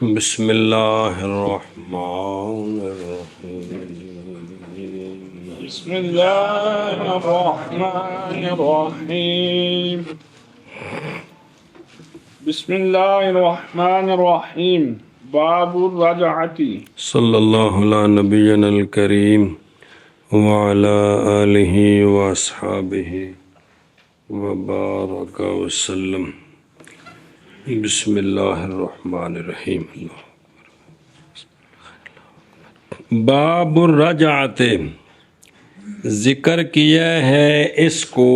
بسم اللہ الرحمن الرحیم بسم اللہ الرحمن الرحیم بسم اللہ الرحمن الرحیم باب الرجعتی صلی اللہ علی نبینا الکریم وعلی آلہ واصحابہ وبارک وسلم. بسم اللہ الرحمن الرحیم. باب الرجعت، ذکر کیا ہے اس کو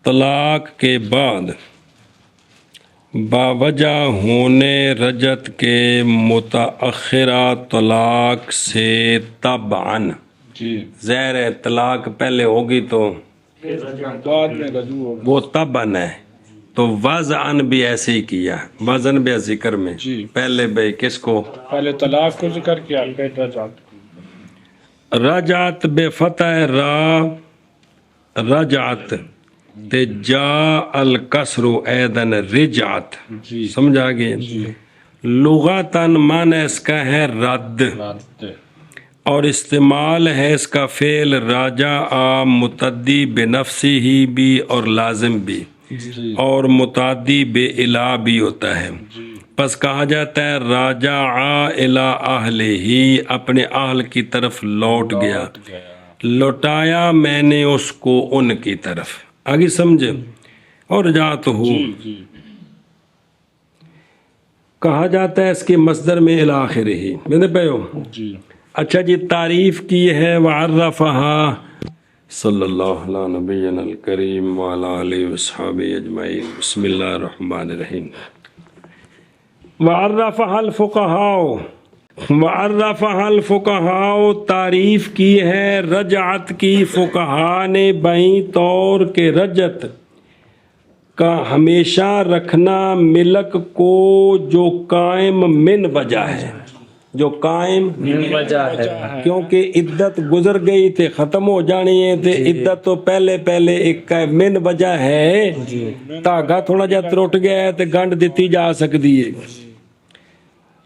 طلاق کے بعد باوجہ ہونے رجعت کے متأخرہ طلاق سے طبعاً. جی زہر طلاق پہلے ہوگی تو بعد میں رجوع ہوگا. وہ طبعاً ہے، تو وضعاً بھی ایسے ہی کیا. وضعاً بھی ذکر میں جی پہلے بھائی کس کو پہلے طلاق کو ذکر کیا پھر رجعت. رجعت بے فتح را رجعت تے جا الکسر ایدن رجعت. جی سمجھا گئے؟ جی لغتاً معنی اس کا ہے رد، رد. اور استعمال ہے اس کا فعل راجع متعدی بنفسی ہی بھی اور لازم بھی، جی اور متعدی بے الا بھی ہوتا ہے. پس کہا جاتا ہے راجع الی اہلہ، اپنے اہل کی طرف لوٹ گیا، لوٹایا میں نے اس کو ان کی طرف. آگے سمجھے؟ اور جات ہو جی کہا جاتا ہے اس کے مصدر میں الی آخرہ ہی. میں نے پڑھو. جی اچھا جی، تعریف کی ہے وعرفہا صلی اللہ علیہ نبینا الکریم وعلی آلہ وصحابہ اجمعین. بسم اللہ الرحمن الرحیم. وعرفہا الفقہاء، وعرفہا الفقہاء، تعریف کی ہے رجعت کی فقہاء نے بائیں طور کے رجعت کا ہمیشہ رکھنا ملک کو جو قائم من وجہ ہے، جو قائم وجہ ہے کیونکہ عدت گزر گئی تھے، ختم ہو جانی ہے تھے. عدت تو پہلے ایک من وجہ ہے، دھاگا تھوڑا جا ترٹ گیا ہے تو گنڈ دیتی جا سکتی ہے.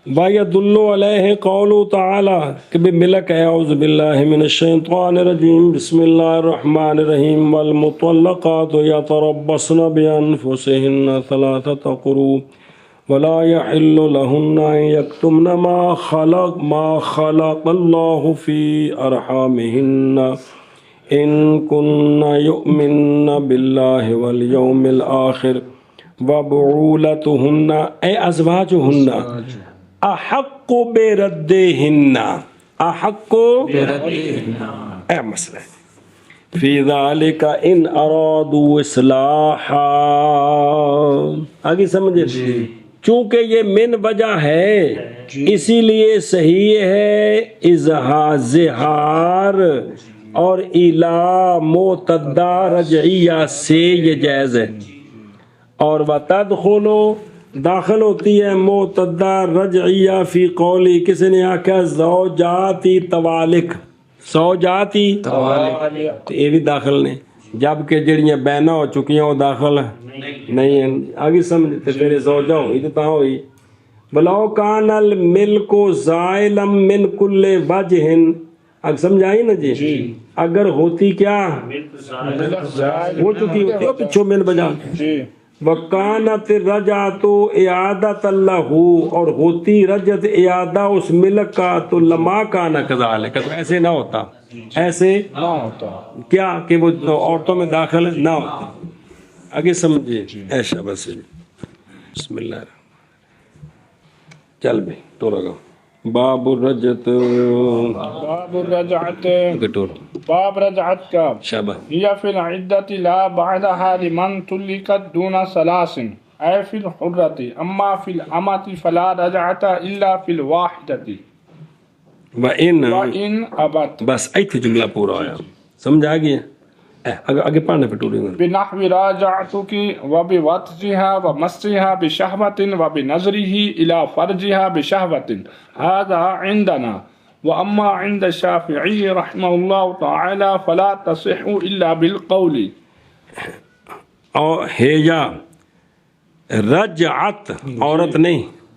وَيَدُلُّ عَلَيْهِ قَوْلُ تَعَالَى کہ بھی ملک ہے. اعوذ باللہ من الشیطان الرجیم. بسم اللہ الرحمن الرحیم. وَالْمُطَلَّقَاتُ يَتَرَبَّصْنَ بِأَنفُسِهِنَّ ثَلَاثَةَ قُرُوءٍ وَلَا يَحِلُّ لَهُنَّ أَن يَكْتُمْنَ مَا خَلَقَ اللَّهُ فِي أَرْحَامِهِنَّ إِن كُنَّ يُؤْمِنَّ بِاللَّهِ وَالْيَوْمِ الْآخِرِ وَبُعُولَتُهُنَّ أي أزواجهن احق بردہن، احق بردہن اے مسئلہ ہے. فی ذالک ان ارادوا اصلاحا. آگے سمجھے؟ چونکہ یہ من وجہ ہے اسی لیے صحیح ہے اظہار اور الا معتدہ رجعیہ سے یہ جائز ہے. اور وتدخلو داخل ہوتی ہے معتدہ رجعیہ فی قولی، کسی نے آکھا زوجاتی توالک، زوجاتی توالک، یہ بھی داخل نہیں، جبکہ جڑیاں بینہ ہو چکی ہیں وہ داخل نہیں ہیں. آگے سمجھتے پھر زوجہ ہوئی تو تاں ہوئی. بلاؤ کان الملک زائلا من کل وجہ، اب سمجھائی نا جی؟ اگر ہوتی کیا ہو چکی ہوتی پچھو من بجا وَقَانَتِ الرَّجْعَةُ إِعَادَةً لَهُ، اور ہوتی رجعت اعادہ اس ملک کا، تو لما کانا کذالک، تو ایسے نہ ہوتا، ایسے نہ ہوتا کیا کہ وہ عورتوں میں داخل نہ ہوتا. آگے سمجھیے. ایشا بس بسم اللہ چل بھائی تو لگا. باب الرجعت، باب الرجعت، گٹور باب رجعت کا. شابہ. هي في العدة لا بعدها لمن طلقت دون ثلاث أي في الحرة، أما في الأمة فلا رجعة إلا في الواحدة وإن أبت. بس ایتھے جملہ پورا آیا، سمجھ آ گیا؟ آگے پڑھنے پہ ٹوری گا. بنحو راجعتك وبوطئها ومسها بشهوة وبنظره إلى فرجها بشهوة، هذا عندنا. وأما عند الشافعي رحمه الله تعالى فلا تصح إلا بالقول. اور ہے یا رجعت عورت نہیں،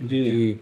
جی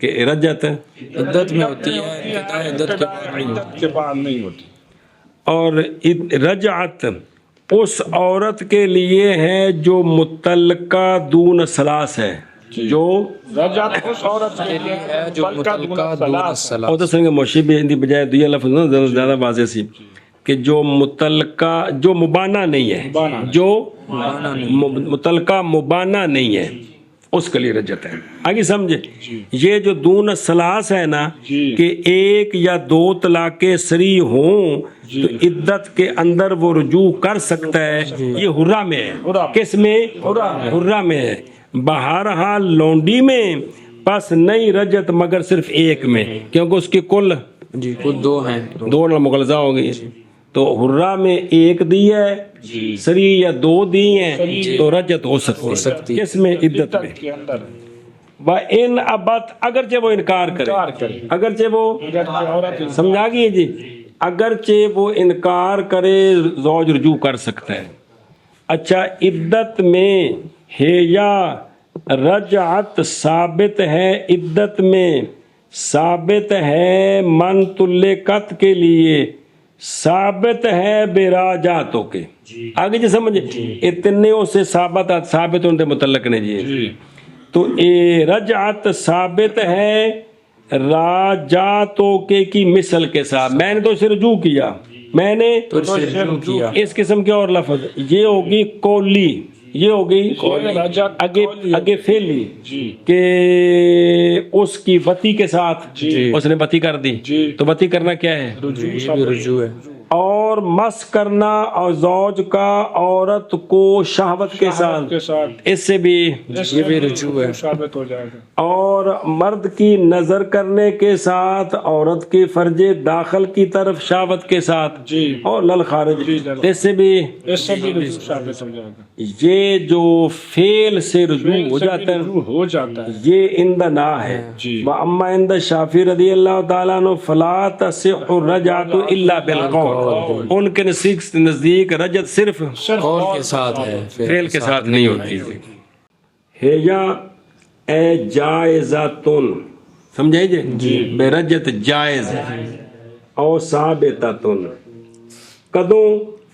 کہ رجعت عدت میں ہوتی ہے، انقطاع عدت کے بعد نہیں ہوتی. عدت کے بعد نہیں ہوتی. اور رجعت اس عورت کے لیے ہے جو متعلقہ دون ثلاث ہے، جو رجعت اس عورت کے لیے ہے جو متعلقہ دون الصلاۃ. اور سنگ موشی بھی ہندی بجائے دویا لفظ نا زیادہ واضح سی کہ جو متعلقہ جو مبانہ نہیں ہے، جو متعلقہ مبانہ نہیں ہے، اس کے لیے رجعت ہے. آگے سمجھے یہ جو دون ثلاث ہے نا کہ ایک یا دو طلاقیں صریح ہوں تو عدت کے اندر وہ رجوع کر سکتا ہے. یہ حرہ میں ہے. کس میں؟ حرہ میں ہے. بہرحال لونڈی میں پس نہیں رجعت مگر صرف ایک میں، کیونکہ اس کے کل جی کل دو ہیں. دو نہ مغلظہ ہو گئی. تو حرہ میں ایک دی ہے صریح یا دو دی ہیں تو رجعت ہو سکتی ہے. کس میں؟ عدت میں. کے اندر وَإِنْ أَبَتْ اگرچہ وہ انکار کرے، اگرچہ وہ عورت سمجھا گئی جی، اگرچہ وہ انکار کرے زوج رجوع کر سکتا ہے. اچھا عدت میں ہے یا رجعت ثابت ہے، عدت میں ثابت ہے من طلقت کے لیے، ثابت ہے براجاتوں کے. آگے جی سمجھے اتنے سے ثابت ہونے متعلق نے جی. تو رجعت ثابت ہے راجاتوں کے کی مثل کے ساتھ. میں نے تو اسے رجوع کیا، میں نے اس قسم کے اور لفظ یہ ہوگی کولی، یہ ہوگی اگے فعلی کہ اس کی وتی کے ساتھ اس نے وتی کر دی. تو وتی کرنا کیا ہے؟ رجوع ہے. اور مس کرنا اور زوج کا عورت کو شہوت کے ساتھ، اس سے بھی یہ بھی رجوع ہے. ثابت ہو جائے گا. اور مرد کی نظر کرنے کے ساتھ عورت کے فرج داخل کی طرف شہوت کے ساتھ اور لل خارج، اس سے بھی رجوع ثابت ہو جائے گا. یہ جو فعل سے رجوع ہو جاتا ہے یہ اندنا ہے. واما عند شافعی رضی اللہ تعالیٰ عنہ فلا تصح الرجعۃ الا بالقول. ان کے نزدیک رجعت صرف قول کے ساتھ ہے، فعل کے ساتھ نہیں ہوتی ہے. یا اے جائزاتن، سمجھے جی بے رجعت جائز او ثابتاتن قدوں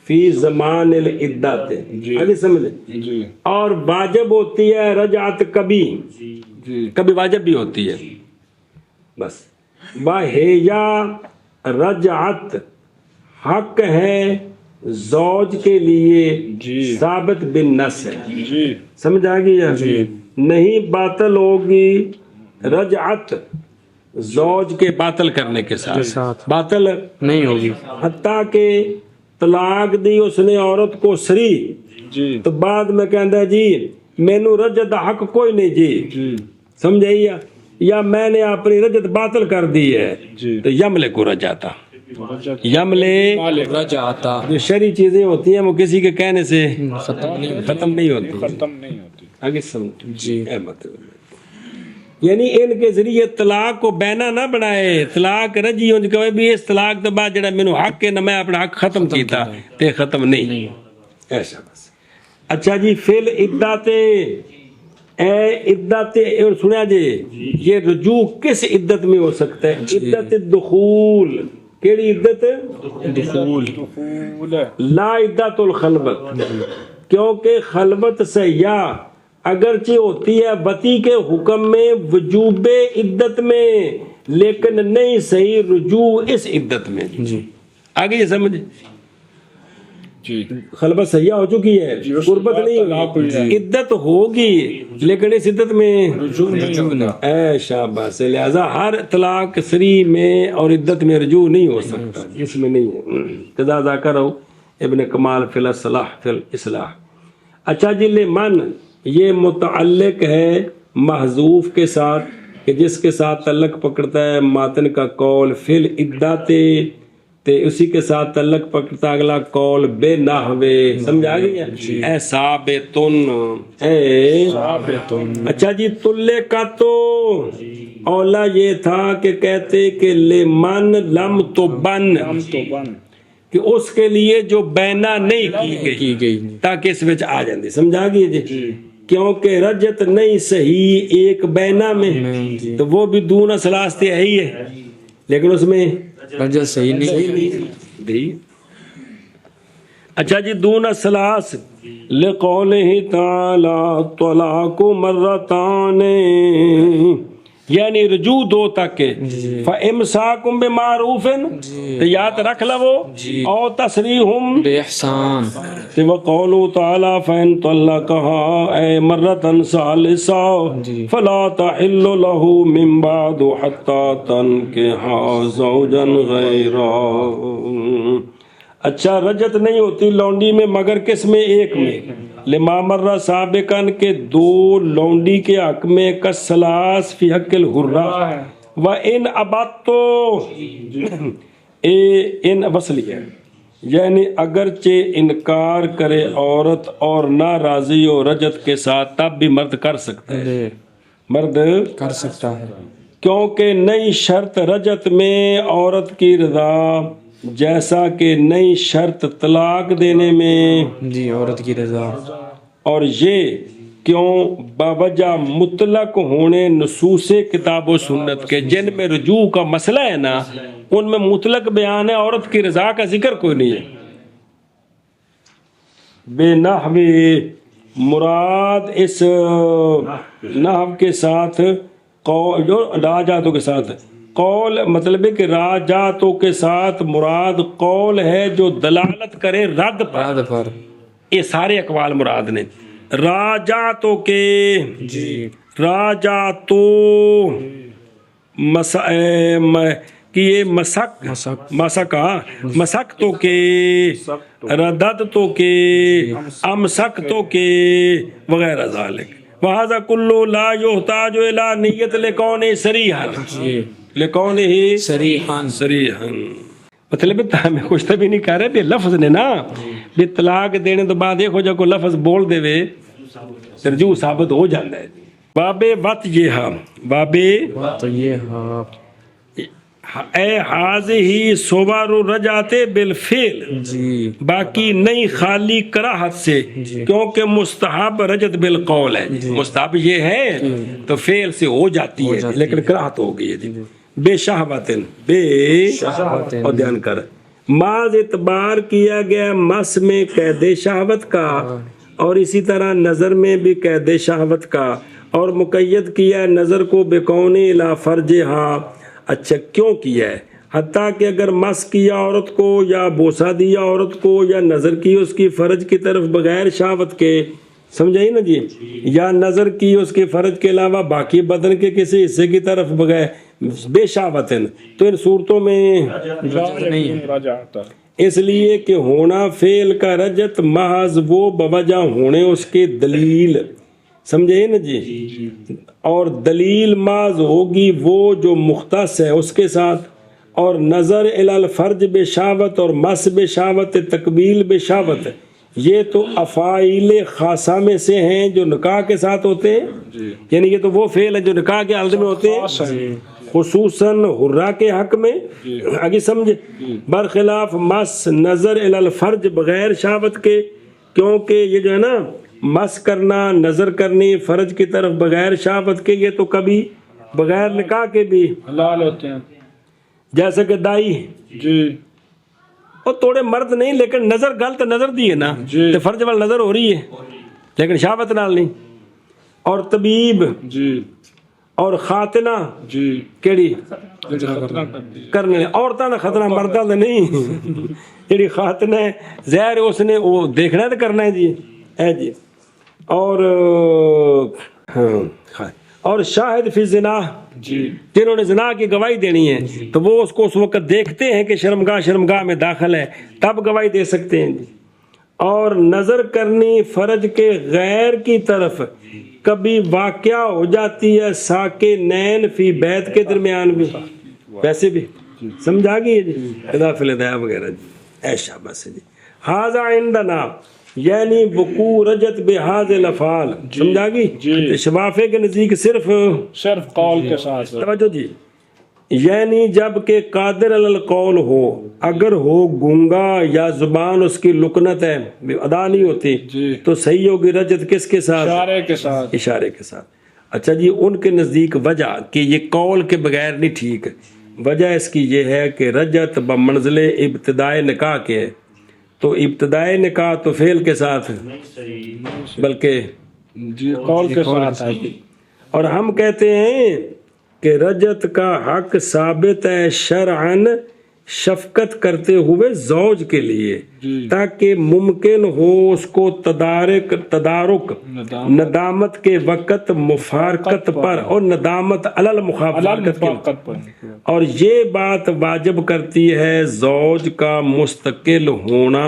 فی زمان العدت. آگے سمجھے. اور واجب ہوتی ہے رجعت کبھی، کبھی واجب بھی ہوتی ہے. بس یا رجعت حق ہے زوج کے لیے ثابت بالنص ہے. سمجھ آ گئی؟ نہیں باطل ہوگی رجعت زوج کے باطل کرنے کے ساتھ، باطل نہیں ہوگی. حتیٰ کہ طلاق دی اس نے عورت کو سری تو بعد میں کہندا جی مینوں رجعت دا حق کوئی نہیں جی، سمجھے یا میں نے اپنی رجعت باطل کر دی ہے تو یملے کو رجعتا، یملے رجعتا. جو شرعی چیزیں ہوتی ہیں وہ کسی کے کہنے سے ختم نہیں ہوتی. آگے سمجھ جی. یعنی ان کے ذریعے طلاق کو بینہ نہ بنائے، طلاق رجی ہوں کہ بھی اس طلاق تو بعد جڑا مینوں حق ہے نہ میں اپنا حق ختم کیتا تے ختم نہیں ایسا. بس اچھا جی فعل عدت اے عدت اور سنیا جی یہ رجوع کس عدت میں ہو سکتا ہے؟ عدت الدخول. کیڑی عدت؟ دخول. لا عدت الخلوت، کیونکہ خلوت سے یا اگرچہ ہوتی ہے وتی کے حکم میں وجوب عدت میں لیکن نہیں صحیح رجوع اس عدت میں. آگے یہ سمجھ خلوت سیاح ہو چکی ہے، قربت نہیں ہوگی، عدت ہوگی لیکن اس عدت میں رجوع نہیں. اے شاباش. لہذا ہر طلاق سری میں اور عدت میں رجوع نہیں ہو سکتا، اس میں نہیں ہے. قضا ذکر ہو ابن کمال فی الاصلاح فی الاصلاح. اچھا جی لمن یہ متعلق ہے محذوف کے ساتھ کہ جس کے ساتھ تعلق پکڑتا ہے ماتن کا قول فی العدت تے اسی کے ساتھ تعلق پکڑتا اگلا قول بے نحوے. سمجھا گیا؟ اے ثابتن، اے ثابتن. اچھا جی تلے کا تو اولا یہ تھا کہ کہتے کہ لمن لم تو بن، کہ اس کے لیے جو بینا نہیں کی گئی تاکہ اس وچ آ جاندی سمجھا گئی جی کیونکہ رجت نہیں صحیح ایک بینا میں تو وہ بھی دون ثلاث ہے ہی ہے لیکن اس میں رجت صحیح نہیں بھی اچھا جی دون ثلاث لقولہ تعالی طلاق مرتان یعنی رجوع دو تک فامساکم بمعروف تو یاد رکھ لو او تسریحم بإحسان وقولوا تعالی فإن طلقها اے مرتن ثالثا فلا تحل له من بعد حتى تنكح زوجا غیرہ اچھا رجت نہیں ہوتی لونڈی میں مگر کس میں ایک میں لما مر سابقاً کے دو لونڈی کے حق میں کسلاس فی حق الحرہ وَإِنْ أَبَتُّ ان وصلی ہے یعنی اگرچہ انکار کرے عورت اور ناراضی ہو رجت کے ساتھ تب بھی مرد کر سکتا ہے مرد کر سکتا ہے کیونکہ نئی شرط رجت میں عورت کی رضا جیسا کہ نئی شرط طلاق دینے میں جی عورت کی رضا اور یہ کیوں باوجہ مطلق ہونے نصوص کتاب و سنت کے جن میں رجوع کا مسئلہ ہے نا ان میں مطلق بیان ہے عورت کی رضا کا ذکر کوئی نہیں ہے بے نحو مراد اس نحو کے ساتھ جو راجاتوں کے ساتھ قول مطلب ہے کہ راجاتوں کے ساتھ مراد قول ہے جو دلالت کرے رد پر یہ سارے اقوال مراد نے راجاتوں کے جی راجاتو کہ یہ مسک تو کے ردد تو کے امسک تو کے وغیرہ ذالک وہذا کلو لا یحتاج الی نیت لکون صریحا لکون ہی صریحا مطلب ہمیں خوش بھی نہیں کر رہے بھی لفظ نے نا بھی طلاق دینے تو بعد ایک ہو جا کوئی لفظ بول دے وے رجوع ثابت ہو جاتا ہے بابے وط یہ ہاں بابے تو یہ ہاں اے حاضی صور رجاتے بالفعل جی باقی نہیں خالی کراہت سے کیونکہ مستحب رجت بالقول ہے مستحب یہ ہے تو فعل سے ہو جاتی ہے لیکن کراہت ہو گئی ہے بے شہوتن بے اور دھیان کر ماذ اعتبار کیا گیا مس میں قید شہوت کا اور اسی طرح نظر میں بھی قید شہوت کا اور مقید کیا نظر کو بکون الی فرجہا اچھا کیوں کیا ہے حتیٰ کہ اگر مس کیا عورت کو یا بوسہ دیا عورت کو یا نظر کی اس کی فرج کی طرف بغیر شہوت کے سمجھائی نا جی یا نظر کی اس کے فرج کے علاوہ باقی بدن کے کسی حصے کی طرف بغیر بے شہوتن تو ان صورتوں میں اس لیے کہ ہونا فعل کا رجت محض وہ بوجہ ہونے اس کے دلیل سمجھے نا جی اور دلیل محض ہوگی وہ جو مختص ہے اس کے ساتھ اور نظر الی الفرج بشاوت اور مس بشاوت تقبیل بشاوت یہ تو افعال خاصہ میں سے ہیں جو نکاح کے ساتھ ہوتے ہیں یعنی یہ تو وہ فعل ہے جو نکاح کے حالت میں ہوتے ہیں خصوصاً حرہ کے حق میں آگے سمجھے برخلاف مس نظر الی الفرج بغیر شاوت کے کیونکہ یہ جو ہے نا مس کرنا نظر کرنی فرج کی طرف بغیر شاوت کے یہ تو کبھی بغیر نکاح کے بھی حلال ہوتے ہیں جیسے کہ دائی جی اور توڑے مرد نہیں لیکن نظر غلط نظر دی ہے نا تو فرج والا نظر ہو رہی ہے لیکن شاوت نال نہیں اور طبیب جی اور خاتنہ جی کیڑی کرنے عورتاں دا خطرہ مرداں دا نہیں جیڑی خاتنہ ہے ظاہر اس نے وہ دیکھنا تو کرنا ہے جی ہے جی اور اور شاہد فی زنا جی جنہوں نے زنا کی گواہی دینی ہے تو وہ اس کو اس وقت دیکھتے ہیں کہ شرمگاہ میں داخل ہے تب گواہی دے سکتے ہیں جی اور نظر کرنی فرج کے غیر کی طرف کبھی واقعہ ہو جاتی ہے ساکے نین فی بیت کے درمیان بھی ویسے بھی سمجھا گئی جی اضافہ الہدایہ وغیرہ جی ایشا بس جی حاذا عندنا یعنی وقوع رجت بہذ الافعال سمجھا گی شفافے کے نزدیک صرف قول کے ساتھ توجہ جی یعنی جب کہ قادر علی القول ہو، اگر ہو گونگا یا زبان اس کی لکنت ہے، ادا نہیں ہوتی، جی تو صحیح ہوگی رجت کس کے ساتھ؟ اشارے کے ساتھ. اشارے کے ساتھ. اچھا جی، ان کے نزدیک وجہ کہ یہ قول کے بغیر نہیں ٹھیک، وجہ اس کی یہ ہے کہ رجت بمنزل ابتدائے نکاح کے ہے، تو ابتدائے نکاح تو فعل کے ساتھ بلکہ جی قول کے ساتھ ہے. اور ہم کہتے ہیں کہ رجت کا حق ثابت ہے شرعاً شفقت کرتے ہوئے زوج کے لیے، تاکہ ممکن ہو اس کو تدارک ندامت کے وقت مفارقت پر اور ندامت علی المفارقت پر. اور یہ بات واجب کرتی ہے زوج کا مستقل ہونا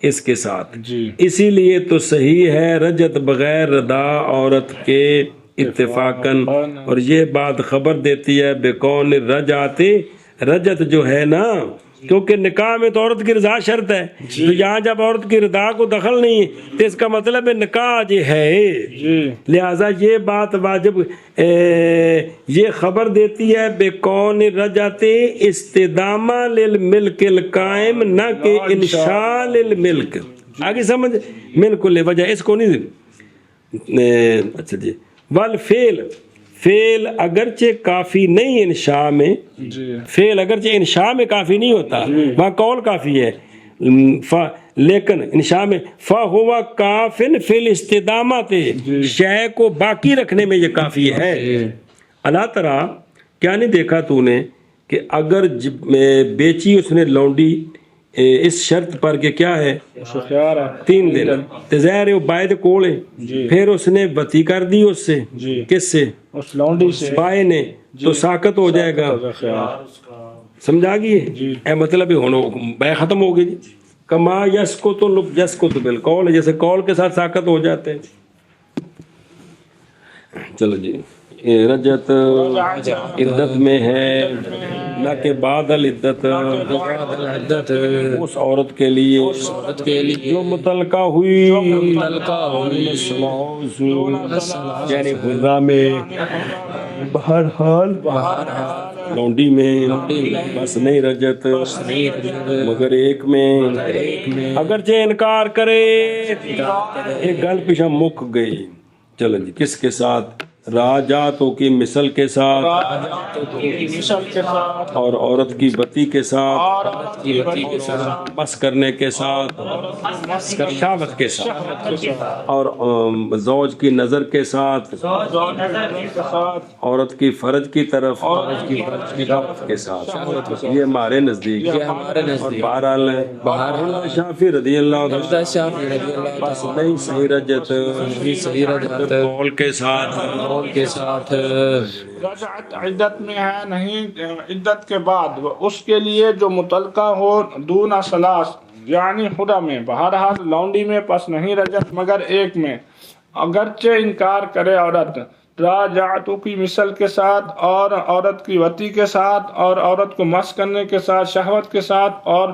اس کے ساتھ. جی اسی لیے تو صحیح ہے رجت بغیر رضا عورت کے اتفاقاً، اور یہ بات خبر دیتی ہے بکون رجعتی، رجت جو ہے نا، کیونکہ نکاح میں تو عورت کی رضا شرط ہے، تو یہاں جب عورت کی رضا کو دخل نہیں ہے تو اس کا مطلب ہے نکاح جو ہے، لہذا یہ بات واجب یہ خبر دیتی ہے بکون رجعتی استدامہ للملک القائم، نہ کہ انشاء للملک. آگے سمجھ ملک وجہ اس کو نہیں. اچھا جی، والفعل، فعل اگرچہ کافی نہیں انشاء میں، فعل اگرچہ انشاء میں کافی نہیں ہوتا، وہاں قول کافی ہے، لیکن انشاء میں فَهُوَ کافن فی الاستدامت، شے کو باقی رکھنے میں یہ کافی ہے. اللہ ترا، کیا نہیں دیکھا تو نے کہ اگر بیچی اس نے لونڈی اس شرط پر کہ کیا ہے 3 دن تظاہر باید کول ہے، پھر اس نے بتی کر دی اس سے، کس سے؟ اس لونڈی سے، بائے نے، تو ساکت ہو جائے گا. سمجھا گئی؟ اے مطلب بے ختم ہو گئی. کما یسکت یسکت بالقول، جیسے قول کے ساتھ ساکت ہو جاتے ہیں. چلو جی، رجت عدت میں ہے، نہ کہ بعد العدت، اس عورت کے لیے جو متعلقہ ہوئی یعنی حرہ میں، بہرحال لونڈی میں بس نہیں رجت، مگر ایک میں اگرچہ انکار کرے. ایک گل پیچھے مک گئی. چلو جی، کس کے ساتھ؟ راجاتوں کی مثل کے ساتھ، اور عورت کی بتی کے ساتھ، بس کرنے کے ساتھ، شہوت کے ساتھ، اور زوج کی نظر کے ساتھ، عورت کی فرج کی طرف کے ساتھ. یہ ہمارے نزدیک، اور بہرحال شافعی رضی اللہ عنہ بس نہیں صحیح رجت قول کے ساتھ رجعت عدت میں ہے، نہیں عدت کے بعد، اس کے لیے جو متعلقہ ہو دون ثلاث، یعنی خدا میں، بہرحال لونڈی میں پس نہیں رجت مگر ایک میں. اگرچہ انکار کرے عورت راجعتو کی مثل کے ساتھ، اور عورت کی وطی کے ساتھ، اور عورت کو مس کرنے کے ساتھ، شہوت کے ساتھ، اور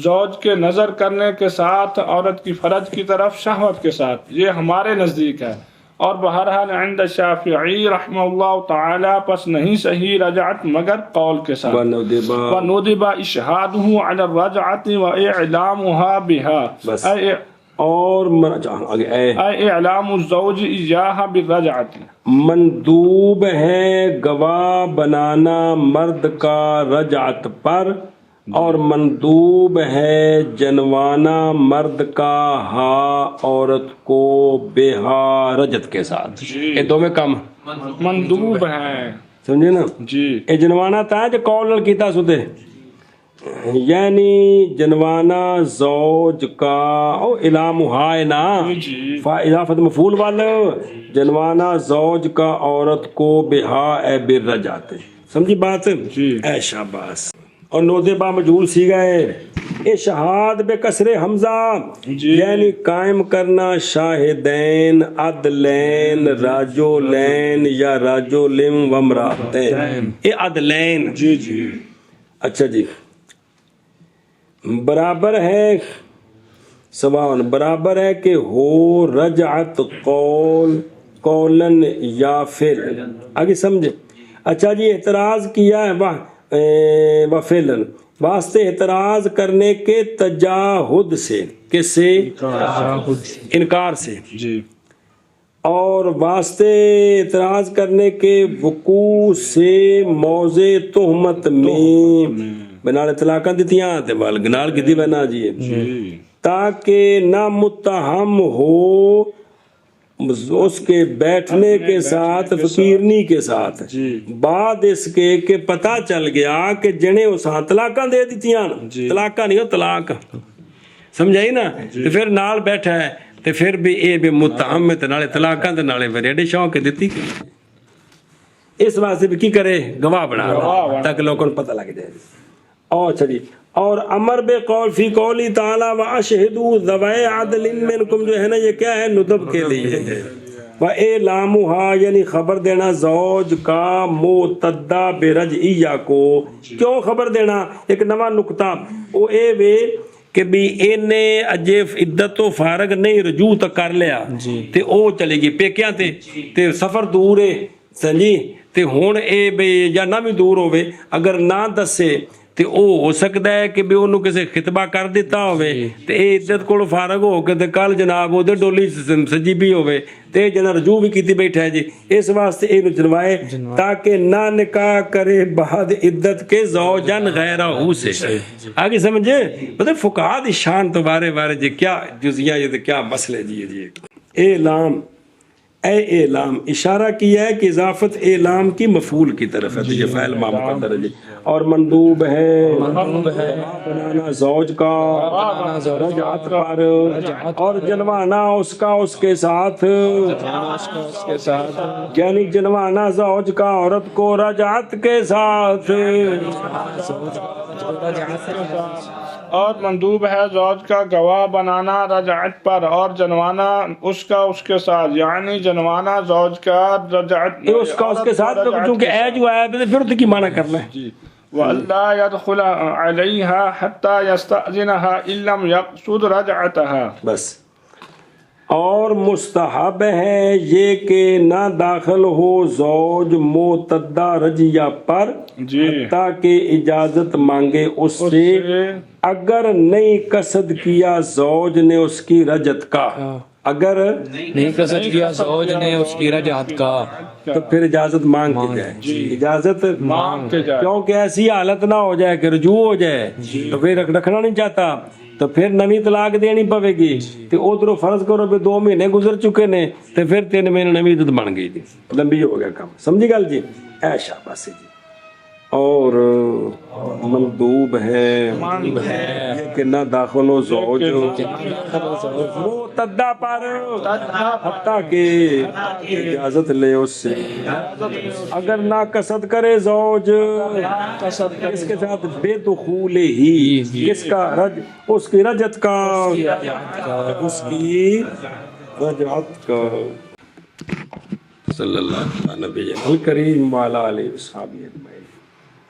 زوج کے نظر کرنے کے ساتھ، عورت کی فرج کی طرف شہوت کے ساتھ، یہ ہمارے نزدیک ہے. اور بہرحال عند شافعی رحمہ اللہ تعالی پس نہیں صحیح رجعت مگر قول کے ساتھ. وَنُدِبَ إِشْهَادُهُ عَلَى الرَّجْعَةِ وَإِعْلَامُهَا بِهَا، اے اعلام الزوج ایاہا بالرجعة، مندوب ہے گواہ بنانا مرد کا رجعت پر، اور مندوب ہے جنوانا مرد کا ہا عورت کو بے ہا رجت کے ساتھ. یہ دو میں کم مندوب ہے، سمجھے نا جی. یہ جنوانا تھا جو قول کیتا سوتے، یعنی جنوانا زوج کا او علام ہائے نا اضافت مفعول والا، جنوانا زوج کا عورت کو بے ہا اے بر رجعت. سمجھی بات؟ اے شاباش. اور نودے با مجہول سیغہ ہے اشہاد بے کسر حمزہ، یعنی قائم کرنا شاہدین عدلین راجولین یا راجولم ومراتین. یہ عدلین، جی جی. اچھا جی، برابر ہے سواون، برابر ہے کہ ہو رجعت قولن یا فعل. آگے سمجھے؟ اچھا جی، اعتراض کیا ہے، وفیلن واسطے اعتراض کرنے کے تجاہد سے، کس سے؟ انکار سے، جی اور واسطے اعتراض کرنے کے وقوع سے موضع تہمت میں بنال اطلاقاں دیتیاں تے بال گنال کی بنا جی تاکہ نہ متہم ہو اس کے بیٹھنے کے ساتھ فقیرنی کے ساتھ بعد اس کے کہ پتہ چل گیا کہ جنے اس ہاں طلاقاں دے دیتیاں، طلاقاں نہیں ہو طلاق، سمجھائی نا؟ تو پھر نال بیٹھا ہے تو پھر بھی اے بے متہم تے نالے طلاقاں تے نالے پھر ایڈے شوق دیتی، اس واسطے بھی کی کرے؟ گواہ بنا تاکہ لوگوں کو پتہ لگ جائے۔ اور چلی اور امر بے قول فی قولی تعالی واشہدوا ذوی عدل منکم، جو ہے نا یہ کیا ہے؟ ندب کے لیے ہے۔ وَإِعْلَامُهَا یعنی خبر دینا زوج کا معتدہ برجعیہ کو، کیوں خبر دینا؟ ایک نواں نقطہ وہ اے وے کہ بھی اینے اجے عدت تو فارغ نہیں رجوع تک کر لیا تے او چلے گی پیکیاں تے سفر دور ہے سنجی تے ہون اے بے یا نہ بھی دور ہوئے اگر نہ دسے تے او ہو سکتا ہے کہ بھی انہوں کسے خطبہ کر دیتا ہوئے تے اے عدت کو فارغ ہو کے تے کل جناب او دے ڈولی سجی بھی ہوئے تے جنا رجوع بھی کیتی بیٹھا ہے جی، اس واسطے اے جنوائے تاکہ نہ نکاح کرے بعد عدت کے زوجن غیرہ سے۔ آگے سمجھے؟ مطلب فقہاء دی شان تو بارے بارے جی کیا جزیاں یہ کیا مسئلے جی اعلام، اے اعلام اشارہ کیا ہے کہ اضافت اعلام کی مفعول کی طرف ہے، تو یہ فعل ما مقدر ہے جی، اور مندوب ہے بنانا زوج کا رجعت پر، اور جنوانا اس کا اس کے ساتھ، یعنی جنوانا زوج کا عورت کو رجعت کے ساتھ، اور مندوب ہے زوج کا گواہ بنانا رجعت پر، اور جنوانا اس کا اس کے ساتھ، یعنی جنوانا زوج کا رجعت اس کا اس کے ساتھ، چونکہ اے جو آیا پھر تو کی معنی کرنا ہے وَأَلَّا يَدْخُلَ عَلَيْهَا حَتَّى يَسْتَأْذِنَهَا إِن لَّمْ يَقْصُدْ رَجْعَتَهَا، بس۔ اور مستحب ہے یہ کہ نہ داخل ہو زوج معتدہ رجیہ پر حتیٰ کہ اجازت مانگے اس سے اگر نہیں قصد کیا زوج نے اس کی رجعت کا، اگر نہیں قصد کیا زوج نے اس کی رجعت کا تو پھر اجازت مانگ کے جائے، اجازت مانگ کے جائے، کیونکہ ایسی حالت نہ ہو جائے کہ رجوع ہو جائے تو پھر رکھنا نہیں چاہتا تو پھر نویں طلاق دینی پوے گی، تو ادھر فرض کرو بھی 2 مہینے گزر چکے نے تو پھر 3 مہینے نویں عدت بن گئی جی، لمبی ہو گیا کام، سمجھی گل جی؟ اے شاباش جی۔ اور مندوب ہے کہ نہ داخل ہو زوج معتدہ پر حتیٰ کہ اجازت لے اس سے، اگر نہ قصد کرے زوج اس کے ساتھ بے دخول ہی، کس کا؟ اس کی رجعت کا، اس کی رجعت کا۔ صلی اللہ علیہ نبی الکریم وعلی آلہ وصحبہ اجمعین۔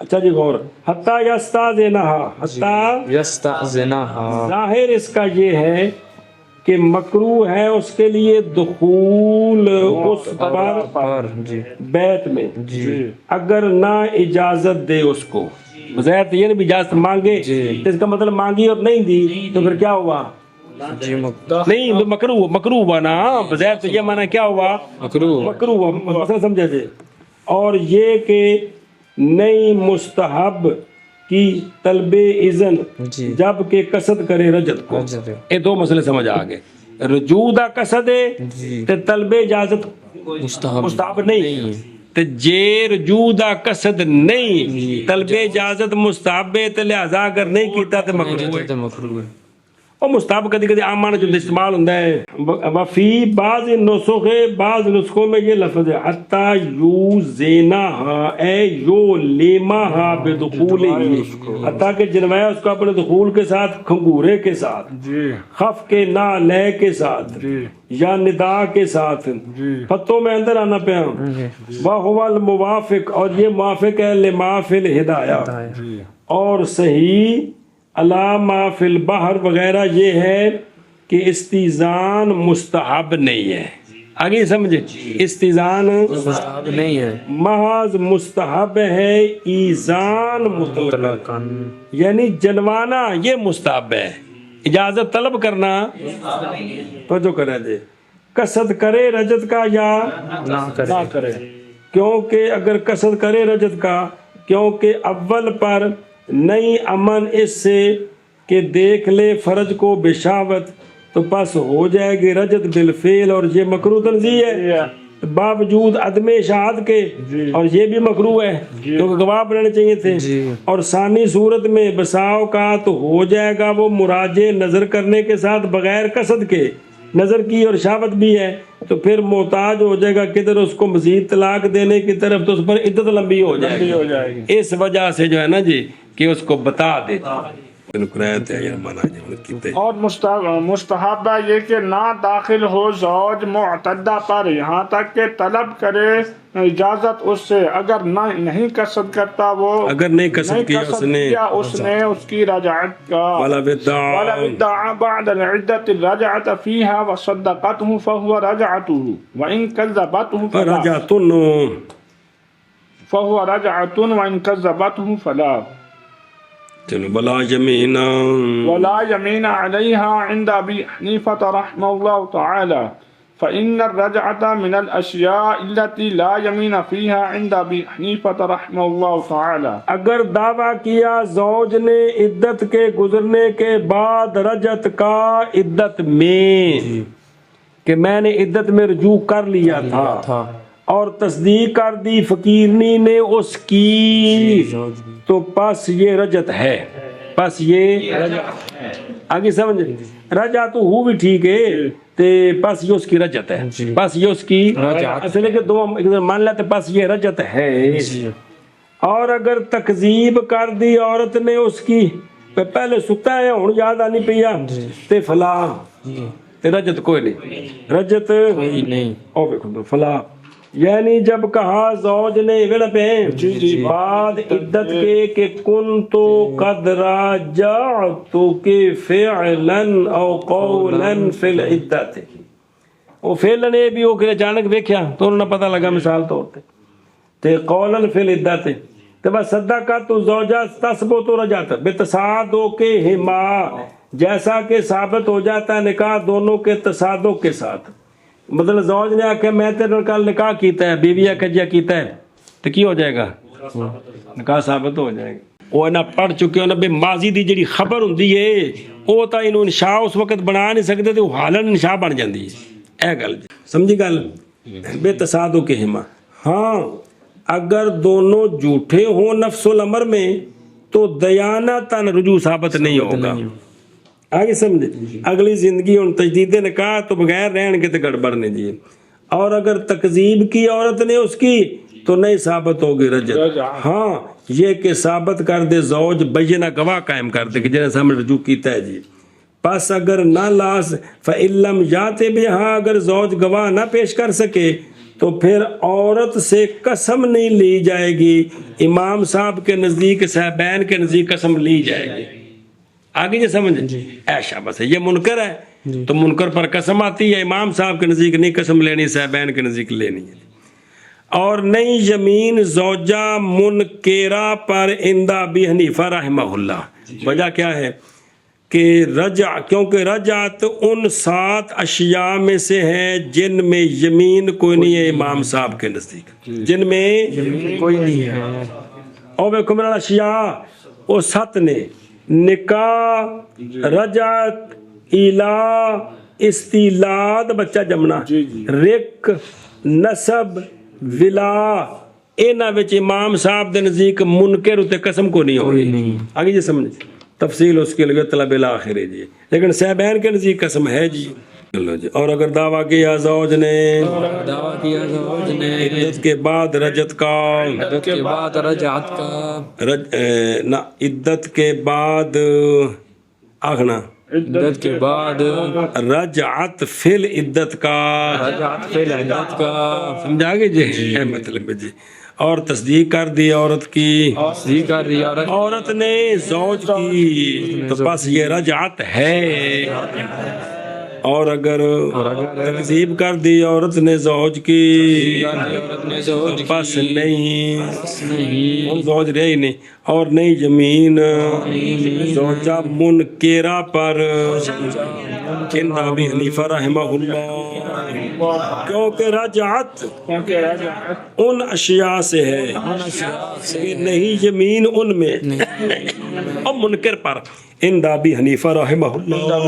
اچھا جی غور، حتیٰ یستأذنہا، حتیٰ یستأذنہا، ظاہر اس کا یہ ہے کہ مکروہ ہے اس کے لیے دخول اس پر بیت میں اگر نہ اجازت دے اس کو، بظاہر یہ نہیں اجازت مانگے، اس کا مطلب مانگی اور نہیں دی تو پھر کیا ہوا؟ نہیں مکروہ ہوا نا، بظاہر تو یہ معنی کیا ہوا؟ مکروہ مسئلہ سمجھے تھے۔ اور یہ کہ نئی مستحب کی طلب اذن جب کہ قصد کرے رجعت کو، یہ 2 مسئلے سمجھ آگئے، رجوع دا قصد ہے تے طلب اجازت مستحب نہیں، تے جے رجوع دا قصد نہیں طلب اجازت مستحب ہے تے لہذا اگر نہیں کیتا تے مکروہ ہے۔ اور مستحب کدی کدی عام معنی جو استعمال ہوتا ہے، وفی بعض نسخ، بعض نسخوں میں یہ لفظ ہے حتیٰ یوزینہا، اے یولیمہا بدخولہ، حتیٰ کہ جنوایا اس کو اپنے دخول کے ساتھ، کھنگورے کے ساتھ، خف کے نا لے کے ساتھ یا ندا کے ساتھ، فتوں میں اندر آنا پہ وَهُوَ الْمُوَافِق، اور یہ موافق ہے لما فی الہدایہ، اور صحیح علامہ فی البحر وغیرہ یہ ہے کہ استیزان مستحب نہیں ہے، آگے سمجھے استیزان مستحب نہیں ہے، محض مستحب ہے، ایزان مطلق یعنی جلوانا یہ مستحب ہے، اجازت طلب کرنا تو جو کرے دے قصد کرے رجت کا یا نہ کرے، کیونکہ اگر قصد کرے رجت کا، کیونکہ اول پر نہیں امن اس سے کہ دیکھ لے فرج کو بشاوت تو پس ہو جائے گی رجت بالفعل، اور یہ مکروہ تنزیہ ہے باوجود عدم اشاعت کے، اور یہ بھی مکروہ ہے کیونکہ گواہ بنانے چاہیے تھے، اور ثانی صورت میں بساؤ کا تو ہو جائے گا وہ مراجع نظر کرنے کے ساتھ بغیر قصد کے، نظر کی اور شہوت بھی ہے تو پھر محتاج ہو جائے گا کدھر اس کو مزید طلاق دینے کی طرف، تو اس پر عدت لمبی ہو جائے گی، اس وجہ سے جو ہے نا جی کہ اس کو بتا دیتا اور مستحب ہے یہ کہ نہ داخل ہو زوج معتدہ پر یہاں تک کہ طلب کرے اجازت اس سے، اگر نہیں قصد کرتا وہ، اگر نہیں قصد کیا اس نے اس کی رجعت کا، ولا ادعا بعد العدت الرجعت فيها وصدقته فهو رجعته وان كذبته فهو رجعت وان كذبته فلا. چلو ولا يمين عليها عند ابي حنيفه رحمه الله تعالى فان الرجعه من الاشياء التي لا يمين فيها عند ابي حنيفه رحمه الله تعالى. اگر دعویٰ کیا زوج نے عدت کے گزرنے کے بعد رجت کا عدت میں کہ میں نے عدت میں رجوع کر لیا تھا اور تصدیق کر دی فقیرنی نے اس کی، تو پس یہ رجت ہے، پس یہ آگے سمجھ رجا تو ہو بھی ٹھیک ہے تے پس یہ اس کی رجت ہے، پس یہ اس کی اصل ہے کہ دو مان لیتے پس یہ رجت ہے. اور اگر تکذیب کر دی عورت نے اس کی، پہلے ستا ہے ہوں یاد آنی پیا تے فلا تے رجت کوئی نہیں، رجت کوئی نہیں، او دیکھو فلا یعنی جب کہا زوج نے ویڑ پہ بعد عدت کے کہ کن تو قد راجعتو کے فعلا او قولا فی العدت، وہ فعلا نے بھی وہ کہ اچانک دیکھیا تو انہوں نے پتہ لگا مثال طور تے قولا فی العدت تے بس صدقہ تو زوجہ تثبت رجعت بتصادو کے ہما، جیسا کہ ثابت ہو جاتا ہے نکاح دونوں کے تصادق کے ساتھ. مطلب زوج نے آکے میں تیرے کل نکاح کیتا ہے، بیوی آکے جیا کیتا ہے تو کی ہو جائے گا؟ نکاح ثابت ہو جائے گا. وہ نہ پڑھ چکے ہو نہ بے ماضی دی جڑی خبر ہوندی ہے وہ تا انہوں انشاء اس وقت بنا نہیں سکتے تو حالن انشاء بن جاندی ہے. اے گل سمجھی گل بے تصادو کے ہما. ہاں اگر دونوں جھوٹے ہوں نفس الامر میں تو دیانتاً رجوع ثابت نہیں ہوگا. آگے سمجھے اگلی زندگی ان تجدید نکاح تو بغیر رہن کے تو گڑبڑ نہیں دیے. اور اگر تکذیب کی عورت نے اس کی تو نہیں ثابت ہوگی رجت. ہاں یہ کہ ثابت کر دے زوج بینہ گواہ قائم کر دے کہ جنہیں سامنے رجوع کیتا ہے جی. پس اگر نہ لاس فعلم جاتے بھی، ہاں اگر زوج گواہ نہ پیش کر سکے تو پھر عورت سے قسم نہیں لی جائے گی، امام صاحب کے نزدیک صاحبین کے نزدیک قسم لی جائے گی. آگے یہ سمجھ ایشا بس ہے، یہ منکر ہے تو منکر پر قسم آتی ہے، امام صاحب کے نزدیک نہیں قسم لینی، صاحبین کے نزدیک لینی ہے. اور نہیں یمین زوجہ منکرہ پر عند ابی حنیفہ رحمہ اللہ. وجہ کیا ہے کہ رجع، کیونکہ رجعت ان 7 اشیاء میں سے ہے جن میں یمین کوئی نہیں ہے امام صاحب کے نزدیک، جن میں یمین کوئی نہیں ہے. اور وہ کمرہ اشیاء وہ 7 نے نکاح، رجعت، ایلا، استیلاد بچہ جمنا، رق، نسب، ولا، اینا وچ امام صاحب دے نزدیک منکر اتے قسم کو نہیں ہوگی. آگے یہ سمجھ تفصیل اس کے لئے طلب الاخر ہے جی، لیکن صاحبین کے نزدیک قسم ہے جی. اور اگر دعویٰ کیا زوج نے عدت کے بعد رجت کا، عدت کے بعد رجعت کا، نہ عدت کے بعد آخنا عدت کے بعد رجعت فی العدت کا، رجعت فی العدت کا، سمجھا گے جی اے مطلب ہے جی. اور تصدیق کر دی عورت کی، تصدیق کر دی عورت نے زوج کی تو بس یہ رجعت ہے. اور اگر تکذیب کر دی عورت نے زوج کی عورت نے زوج پس نہیں زوج رہے ہی نہیں، اور نہیں زمین زوجہ منکرہ پر عند ابی حنیفہ رحمہ اللہ، کیونکہ رجعت ان اشیاء سے ہے کہ نہیں زمین ان میں، اور منکر پر عند ابی حنیفہ رحمہ اللہ۔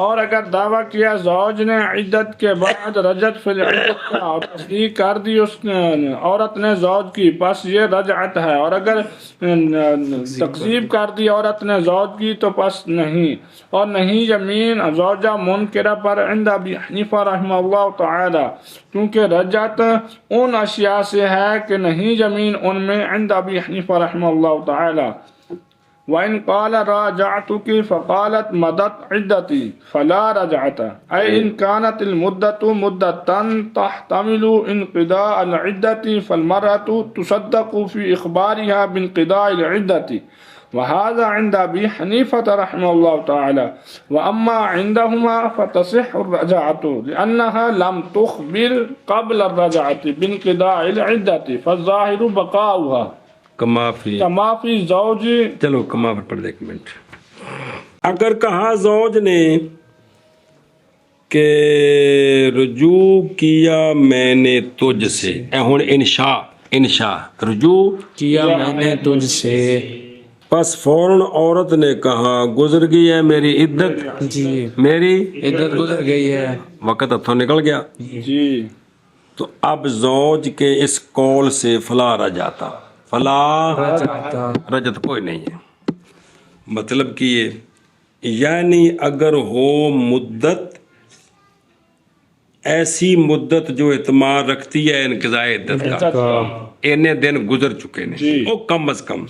اور اگر دعویٰ کیا زوج نے عدت کے بعد رجعت فی العدت کا اور تصدیق کر دی اس عورت نے زوج کی، پس یہ رجعت ہے، اور اگر تکذیب کر دی عورت نے زوج کی تو پس نہیں، اور نہیں یمین زوجہ منکرہ پر عند ابی حنیفہ رحمہ اللہ تعالی، کیونکہ رجعت ان اشیاء سے ہے کہ نہیں یمین ان میں عند ابی حنیفہ رحمہ اللہ تعالی۔ وَإِنْ قَالَ رَاجَعْتُكِ فَقَالَتْ مَدَتْ عِدَّتِي فَلَا رَجْعَةَ، أي إن كانت المدة مدة تحتمل انقضاء العدة فالمرأة تصدق في إخبارها بانقضاء العدة، وهذا عند أبي حنيفة رحمه الله تعالى، وأما عندهما فتصح الرجعة لأنها لم تخبر قبل الرجعة بانقضاء العدة فالظاهر بقاؤها کمافی کمافی زوج۔ چلو کما پر پڑھ دے ایک منٹ۔ اگر کہا زوج نے کہ رجوع کیا میں نے تجھ سے، ہن انشاء رجوع کیا میں نے تجھ سے، پس فوراً عورت نے کہا گزر گئی ہے میری عدت، جی میری عدت گزر گئی ہے، وقت ہتھوں نکل گیا، جی تو اب زوج کے اس قول سے فلا رجعت، فلا رجت کوئی نہیں ہے۔ مطلب کہ یہ یعنی اگر ہو مدت ایسی مدت جو اعتماد رکھتی ہے انقضاء عدت کا، اینے دن گزر چکے نے او کم از کم،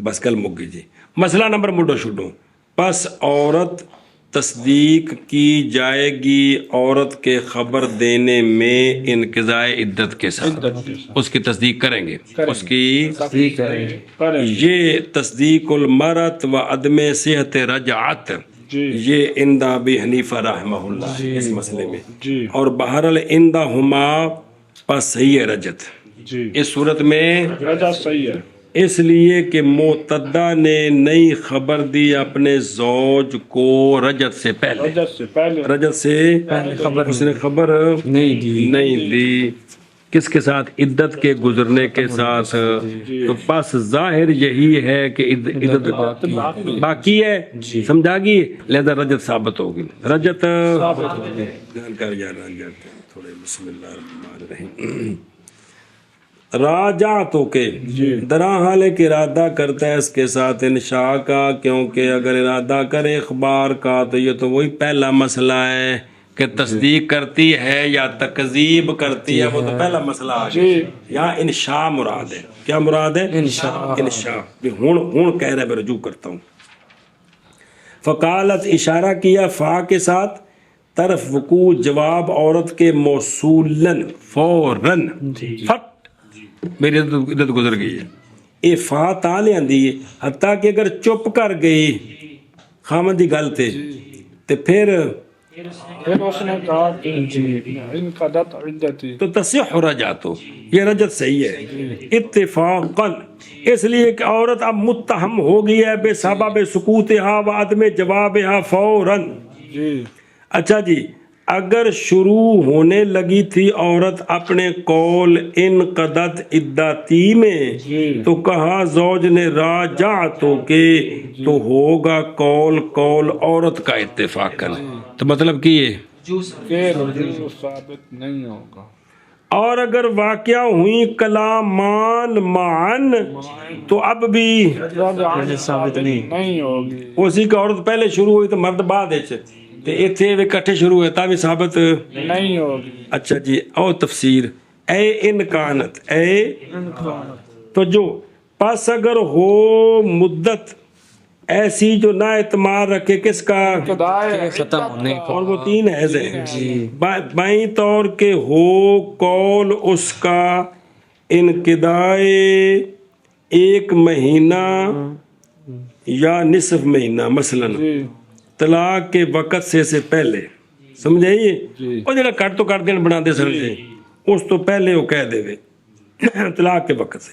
بس کل مک گئی جی۔ مسئلہ نمبر مڈو شڈو، پس عورت تصدیق کی جائے گی عورت کے خبر دینے میں انقضاء عدت کے ساتھ، اس کی تصدیق کریں گے، اس کی تصدیق کریں گے، یہ تصدیق المرت و عدم صحت رجعت، یہ عند ابی حنیفہ رحمہ اللہ اس مسئلے میں، اور بہرحال عندہما پس صحیح ہے رجت اس صورت میں، رجعت صحیح ہے، اس لیے کہ معتدہ نے نئی خبر دی اپنے زوج کو رجت سے پہلے، رجت سے اس نے خبر نہیں دی، کس کے ساتھ؟ عدت کے گزرنے کے ساتھ، تو پس ظاہر یہی ہے کہ عدت باقی ہے، سمجھا گی، لہذا رجت ثابت ہوگی، رجت کر یار تھوڑے بسم اللہ الرحمن الرحیم۔ راجعتوں کے درا حال کہ ارادہ کرتا ہے اس کے ساتھ انشاء کا، کیونکہ اگر ارادہ کرے اخبار کا تو یہ تو وہی پہلا مسئلہ ہے کہ تصدیق کرتی ہے یا تکذیب کرتی ہے، وہ تو پہلا مسئلہ ہے، یا انشاء مراد ہے، کیا مراد ہے؟ انشاء ہون کہہ رہا ہے میں رجوع کرتا ہوں۔ فقالت اشارہ کیا فا کے ساتھ طرف وقوع جواب عورت کے موصولن فوراً، فٹ میری عدت گزر گئی ہے، اے فا تا لے آندی ہے، حتیٰ کہ اگر چپ کر گئی خامن دی گل تے پھر اس نے کہا کہ انقضت عدتی تو تصح رجعتو، یہ رجت صحیح ہے اتفاقاً، اس لیے کہ عورت اب متہم ہو گئی ہے بے سبب سکوتہا و عدم جوابہا فوراً۔ اچھا جی، اگر شروع ہونے لگی تھی عورت اپنے قول انقضت عدتی میں تو کہا زوج نے راجعتو کے، تو ہوگا قول عورت کا اتفاقاً، تو مطلب کہ یہ ثابت نہیں ہوگا، اور اگر واقعہ ہوئی کلامان معن تو اب بھی ثابت نہیں ہوگی، اسی کا عورت پہلے شروع ہوئی تو مرد بعد تے ایتھے وہ اکٹھے شروع ہوئے تا بھی ثابت نہیں ہوگی۔ اچھا جی، او تفسیر اے انکانت، اے تو جو پس اگر ہو مدت ایسی جو نا اعتماد رکھے کس کا، ختم ہونے اور وہ تین حیض ہیں، بائیں طور کے ہو قول اس کا انقضائے ایک مہینہ یا نصف مہینہ مثلاً، ਤਲਾਕ ਕੇ ਵਕਤ ਸੇ ਪਹਿਲੇ ਸਮਝੇ ਜੀ ਉਹ ਜਿਹੜਾ ਕੱਟ ਤੋਂ ਕੱਟ ਦਿਨ ਬਣਾਉਂਦੇ ਸਨ ਜੀ ਉਸ ਤੋਂ ਪਹਿਲੇ ਉਹ ਕਹਿ ਦੇਵੇ ਤਲਾਕ ਕੇ ਵਕਤ ਸੇ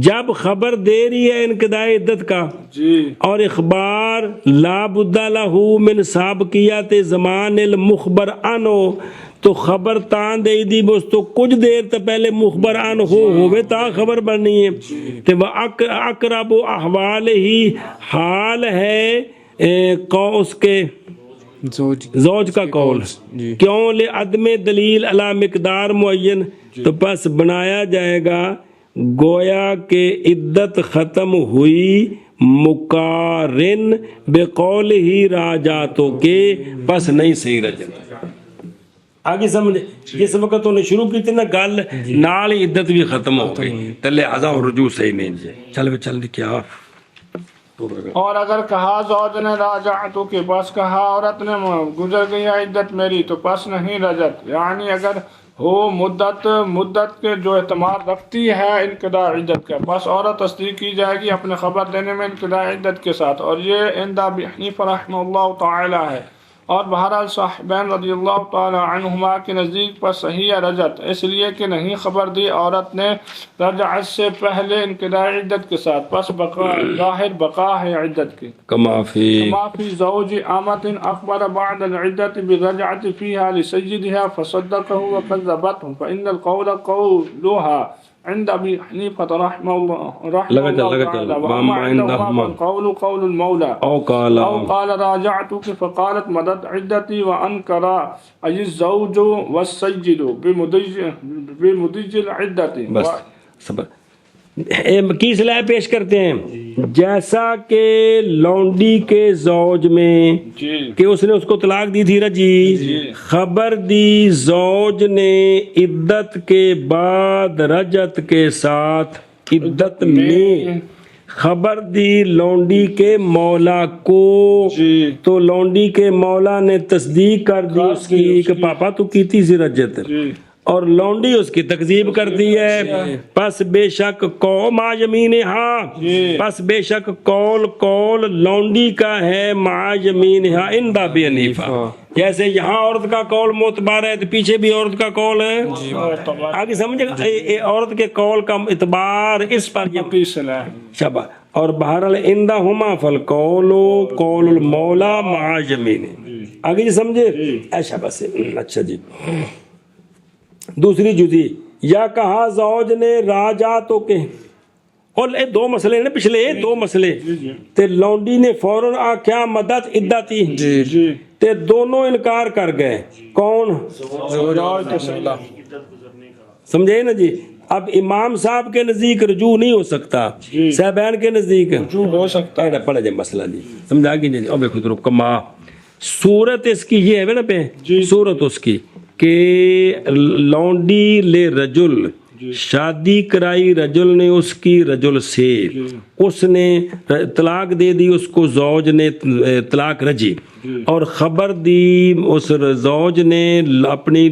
جب خبر دے رہی ہے انقضاء عدت کا جی اور اخبار لا بد لہ من سابقیت زمان المخبر عنہ تو خبر تان دے دی بس تو کچھ دیر تو پہلے مخبر عن ہوئے تا خبر بننی ہے تو وہ اقرب احوال ہی حال ہے اس کے زوج کا قول کیوں لعدم دلیل علی مقدار معین تو پس بنایا جائے گا گویا کہ عدت ختم ہوئی مقارن بقول ہی راجاتوں کے پس نہیں صحیح رجت آگے سمجھے جس وقت انہیں شروع کی تھی نا گل نال ہی عدت بھی ختم ہو گئی تو لہذا رجوع صحیح نہیں جائے چل کیا اور اگر کہا زوج نے راجعتو کے پاس کہا عورت نے گزر گئی عدت میری تو پس نہیں رجت یعنی اگر ہو مدت کے جو اعتماد رکھتی ہے انقضاء عدت کا بس عورت تصدیق کی جائے گی اپنے خبر دینے میں انقضاء عدت کے ساتھ اور یہ عند ابی حنیفہ رحمہ اللہ تعالی ہے اور بہرحال صاحبین رضی اللہ تعالی عنہما کے نزدیک پر صحیح ہے رجت اس لیے کہ نہیں خبر دی عورت نے رجعت سے پہلے انقضاء عدت کے ساتھ پس ظاہر بقا ہے عدت کی کما فی زوج آمت اخبر بعد العدت بالرجعت فيها لسيدها فصدقه وكذبته فإن القول قولها عند ابي حنيفه رحمه الله تعالى وما عندهما القول قول المولى او قال راجعتك فقالت مدد عدتي وانكر اي الزوج والسيد بمدج العدت بس صبر کی صلاح پیش کرتے ہیں جیسا کہ لونڈی کے زوج میں کہ اس نے اس کو طلاق دی تھی رجی خبر دی زوج نے عدت کے بعد رجت کے ساتھ عدت میں خبر دی لونڈی کے مولا کو تو لونڈی کے مولا نے تصدیق کر دی اس کی کہ پاپا تو کی تھی سی رجت اور لونڈی اس کی تکذیب کرتی ہے پس بے شک ما یمین ہاں پس بے شک قول لونڈی کا ہے ما یمین ہاں عند ابی حنیفہ جیسے یہاں عورت کا قول معتبر ہے تو پیچھے بھی عورت کا قول ہے آگے سمجھے گا عورت کے قول کا اعتبار اس پر شبہ اور بہرحال عندہما فالقول قول المولا مع یمین آگے جی سمجھے ایسا بس اچھا جی دوسری جزی یا کہا زوج نے راجاتوں کے اور دو مسئلے نا پچھلے دو مسئلے تے لونڈی نے فوراً آکھیا مدد عدتی تے دونوں انکار کر گئے کون سمجھے نا جی اب امام صاحب کے نزدیک رجوع نہیں ہو سکتا صاحبین کے نزدیک رجوع ہو سکتا ہے پڑھا جائے مسئلہ جی سمجھا گی جی اب خود رکھ ماں صورت اس کی یہ ہے نا پہ صورت اس کی کہ لونڈی لے رجل شادی کرائی رجل نے اس کی رجل سے اس نے طلاق دے دی اس کو زوج نے طلاق رجی اور خبر دی اس زوج نے اپنی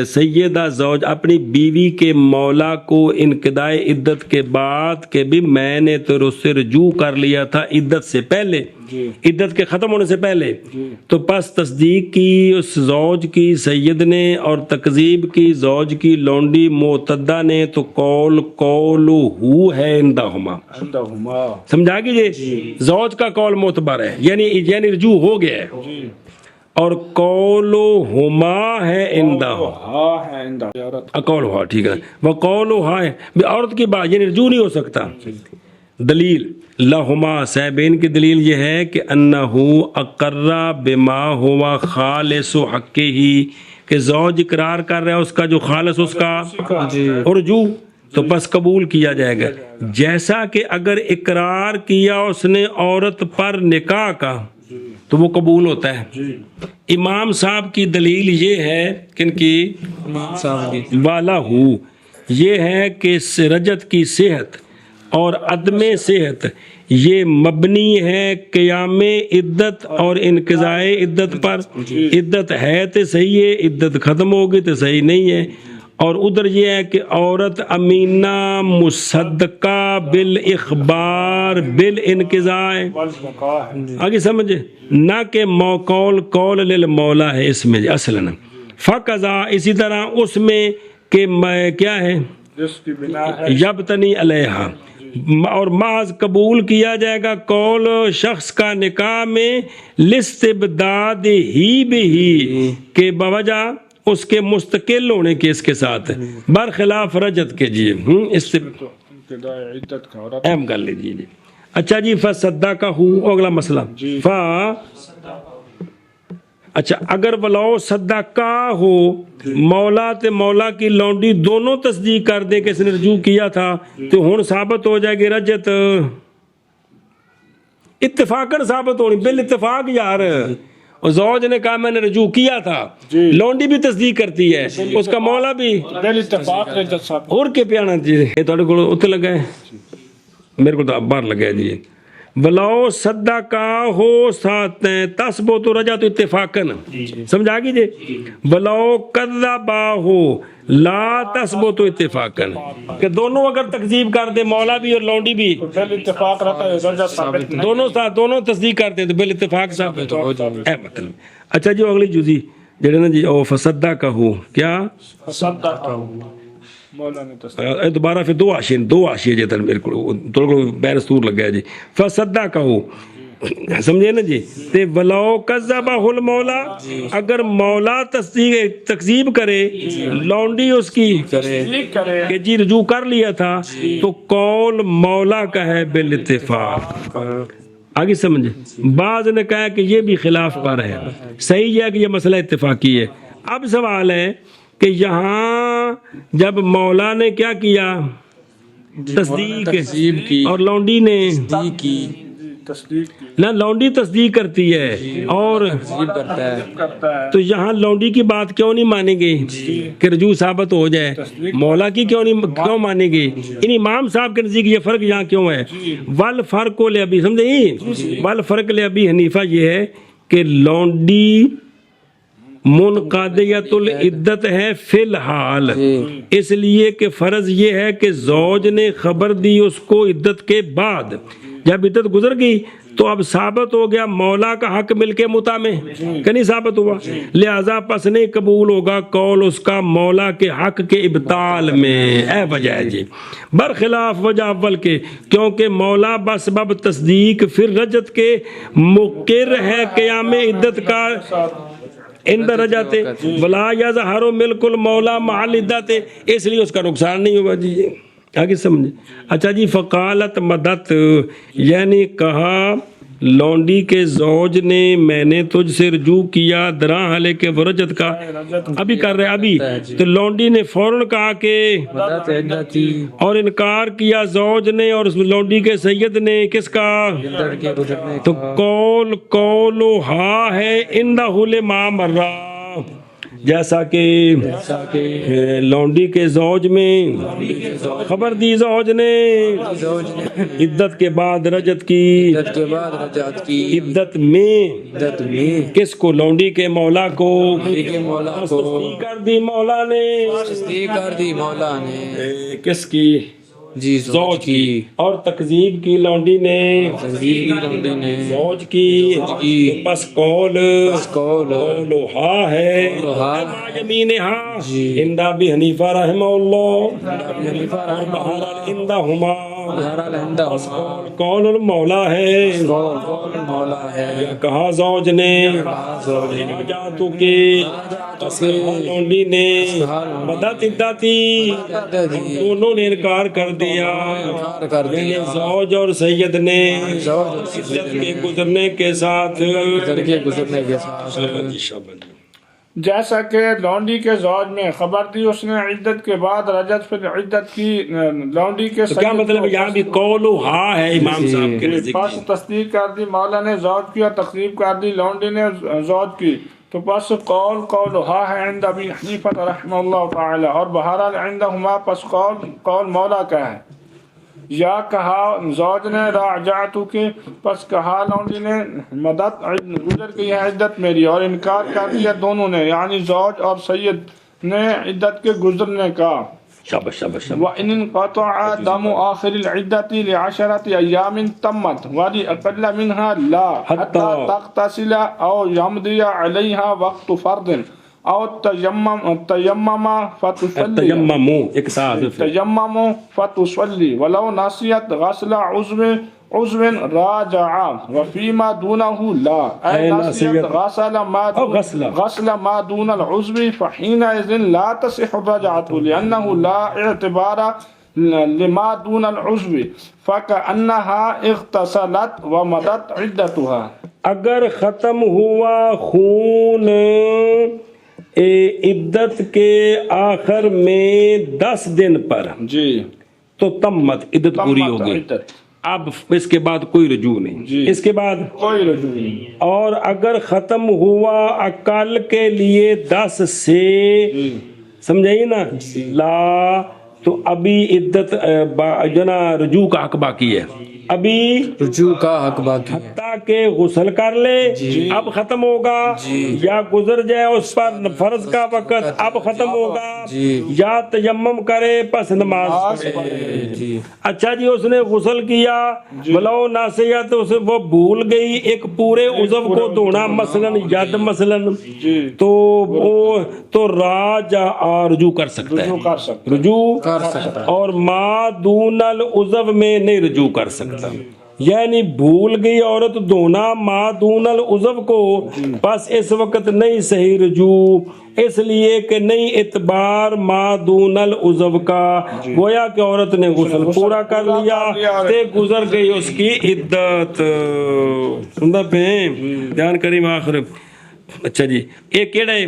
سیدہ زوج اپنی بیوی کے مولا کو انقضاء عدت کے بعد کہ بھی میں نے تو اس سے رجوع کر لیا تھا عدت سے پہلے عدت کے ختم ہونے سے پہلے تو پس تصدیق کی اس زوج کی سید نے اور تکذیب کی زوج کی لونڈی معتدہ نے تو قول ہو ہے عندہما سمجھا گیجئے زوج کا قول معتبر ہے یعنی رجوع ہو گیا ہے اور قول ہما ہے عندہ قول ہوا ٹھیک ہے وہ قول ہا ہے عورت کی بات یعنی رجوع نہیں ہو سکتا دلیل لہما صاحبین کی دلیل یہ ہے کہ انہو اقرہ بما ہوا خالص حق ہی کہ زوج اقرار کر رہا ہے اس کا جو خالص اس کا رجوع تو بس قبول کیا جائے گا جیسا کہ اگر اقرار کیا اس نے عورت پر نکاح کا تو وہ قبول ہوتا ہے امام صاحب کی دلیل یہ ہے کن کی والا ہو یہ ہے کہ رجت کی صحت اور عدم صحت یہ مبنی ہے قیام عدت اور انقضاء عدت پر عدت ہے تو صحیح ہے عدت ختم ہوگی تو صحیح نہیں ہے اور ادھر یہ ہے کہ عورت امینہ مصدقہ بالاخبار بالانقضاء آگے سمجھے نہ کہ قول للمولا ہے اس میں اصلاً فقضا اسی طرح اس میں کہ کیا ہے جس کی بنا ہے یبتنی علیہا، اور محض قبول کیا جائے گا قول شخص کا نکاح میں لاستبداد ہی بہی، کے بوجہ اس کے مستقل ہونے کے اس کے ساتھ، برخلاف رجت کے. جی ابتداء عدت کا، اور اہم کر لیجیے. جی اچھا جی، فصدقہ، اگلا مسئلہ اچھا اگر ولو صدقہ ہو، مولا تے مولا کی لونڈی دونوں تصدیق کر دیں کہ اس نے رجوع کیا تھا، تو ہن ثابت ہو جائے گی رجت، اتفاقاً ثابت ہونی، بالاتفاق. یار زوج نے کہا میں نے رجوع کیا تھا، لونڈی بھی تصدیق کرتی ہے، اس کا مولا بھی، بالاتفاق رجت ثابت. اور کے پیانا جی یہ تھوڑے کو اتنے لگا ہے، میرے کو تو اب باہر لگا ہے. جی ولو صدقہ ہو ساتھ تثبت رجعت اتفاقاً، سمجھا گی جی. ولو کذبا ہو لا تثبت اتفاقاً، کہ دونوں اگر تکذیب کر دے، مولا بھی اور لونڈی بھی، بالاتفاق رہتا ہے رجت ثابت نہیں. دونوں تصدیق کرتے ہیں تو بالاتفاق ثابت ہو جائے. مطلب اچھا جی اگلی جزی جڑے نا جی او فصدقہ ہو، کیا صدقہ مولا نے تصدیق. دوبارہ پھر دو آشیے جیتا میرے کو تھوڑا بیرستور لگ گیا. جی فصدقہ ہو، سمجھے نا جی. تے ولو کذبہ المولا، اگر مولا تکذیب کرے، لونڈی اس کی تصدیق کرے کہ جی رجوع کر لیا تھا، تو قول مولا کا ہے بالاتفاق. آگے سمجھے. بعض نے کہا کہ یہ بھی خلاف پر ہے، صحیح ہے کہ یہ مسئلہ اتفاقی ہے. اب سوال ہے کہ یہاں جب مولا نے کیا کیا، تصدیق کی، اور لونڈی نے تصدیق کی نہ، لونڈی تصدیق کرتی ہے اور کرتا ہے. تو یہاں لونڈی کی بات کیوں نہیں مانے گی کہ رجوع ثابت ہو جائے، مولا کی کیوں مانے گی. ان امام صاحب کے نزدیک یہ فرق یہاں کیوں ہے. والفرق لابی، سمجھے، والفرق لابی حنیفہ یہ ہے کہ لونڈی منقادیت العدت ہے فی الحال، اس لیے کہ فرض یہ ہے کہ زوج نے خبر دی اس کو عدت کے بعد، جب عدت گزر گئی تو اب ثابت ہو گیا مولا کا حق مل کے متا میں، کہ نہیں ثابت ہوا، لہذا پس نہیں قبول ہوگا قول اس کا مولا کے حق کے ابطال میں. اے وجہ ہے جی، برخلاف وجہ اول کے، کیونکہ مولا بسبب تصدیق پھر رجت کے مقر ہے قیام عدت کا اندر رجعت ولا یظہر ملک المولا مع العدت، اس لیے اس کا نقصان نہیں ہوگا. جی آگے سمجھے. اچھا جی فقالت مدت، یعنی کہا لونڈی کے زوج نے میں نے تجھ سے رجوع کیا درا حالے کے ورجت کا، ابھی کر رہے ابھی، تو لونڈی نے فوراً کہا کہ، اور انکار کیا زوج نے اور لونڈی کے سید نے کس کا، تو قول ہا ہے اندہ لما مرہ، جیسا کہ لونڈی کے زوج میں خبر دی زوج نے عدت کے بعد رجت کی، عدت میں کس کو، لونڈی کے مولا کو، تصدیق کر دی مولا نے، کس کی، زوج کی، اور تکذیب کی لونڈی نے، زوج کی، پس قول ہا ہے یمین ہا عند ابی حنیفہ رحمہ اللہ، بہرحال عندہما قول المولا ہے، کہا زوج نے، جاتو کے لونڈی نے، مدت عدتی، دونوں نے انکار کر دیا، زوج اور سید نے عدت کے گزرنے کے ساتھ. جیسا کہ لونڈی کے زوج میں خبر دی اس نے عدت کے بعد رجت، پھر عدت کی لونڈی کے تو کیا مطلب ہے یہاں بھی قول ہا ہے امام صاحب کے نزدیک، پس تصدیق کر دی مولا نے زوج کی اور تکذیب کر دی لونڈی نے زوج کی، تو پس قول ہا ہے عند ابی حنیفہ رحمہ اللہ تعالی، اور بہرحال عندہما پس قول مولا کا ہے. یا کہا زوج نے راجعتو کے، پس کہا لونڈی نے مدت گزر گئی ہے عدت میری، اور انکار کر دیا دونوں نے، یعنی زوج اور سید نے عدت کے گزرنے کا. وَإِنْ انْقَطَعَ دَمُ آخِرِ الْعِدَّةِ لِعَشَرَةِ أَيَّامٍ تَمَّتْ وَلِأَقَلَّ مِنْهَا لَا حَتَّى تَغْتَسِلَ أَوْ يَمْضِيَ عَلَيْهَا وَقْتُ فَرْضٍ. او تیمم فتصلی تیممو ایک ساتھ تیمم فتصلی ولو نسیت غسل عضو راجع وفيما دونه لا أي نسيت غسل ما دون العضو فحينئذ لا تصح الرجعة لأنه لا اعتبار لما دون العضو فكأنها اغتسلت ومضت عدتها. اگر ختم ہوا خون عدت کے آخر میں 10 دن پر جی تو تمت عدت پوری ہوگی. اب اس کے بعد کوئی رجوع نہیں، اس کے بعد کوئی رجوع نہیں. اور اگر ختم ہوا عقل کے لیے 10 سے سمجھائیے نا لا، تو ابھی عدت جنا رجوع کا حق باقی ہے، ابھی رجوع کا حق باقی ہے. تاکہ غسل کر لے اب ختم ہوگا، یا گزر جائے اس پر فرض کا وقت اب ختم ہوگا، یا تیمم کرے پس نماز پڑھے. اچھا جی اس نے غسل کیا ولو ناسیت، وہ بھول گئی ایک پورے عضو کو دھونا مثلا ید مثلا، تو راجع رجوع کر سکتا ہے، رجوع کر سکتا ہے. اور ما دون العضو میں نہیں رجوع کر سکتا. یعنی بھول گئی عورت دھونا ما دون العضو کو، بس اس وقت نہیں صحیح رجوع، اس لیے کہ نہیں اعتبار ما دون العضو کا. گویا کہ عورت نے غسل پورا کر لیا تے گزر گئی اس کی عدت. سندا پہ دھیان کریم آخر. اچھا جی ایک کیڑا ہے،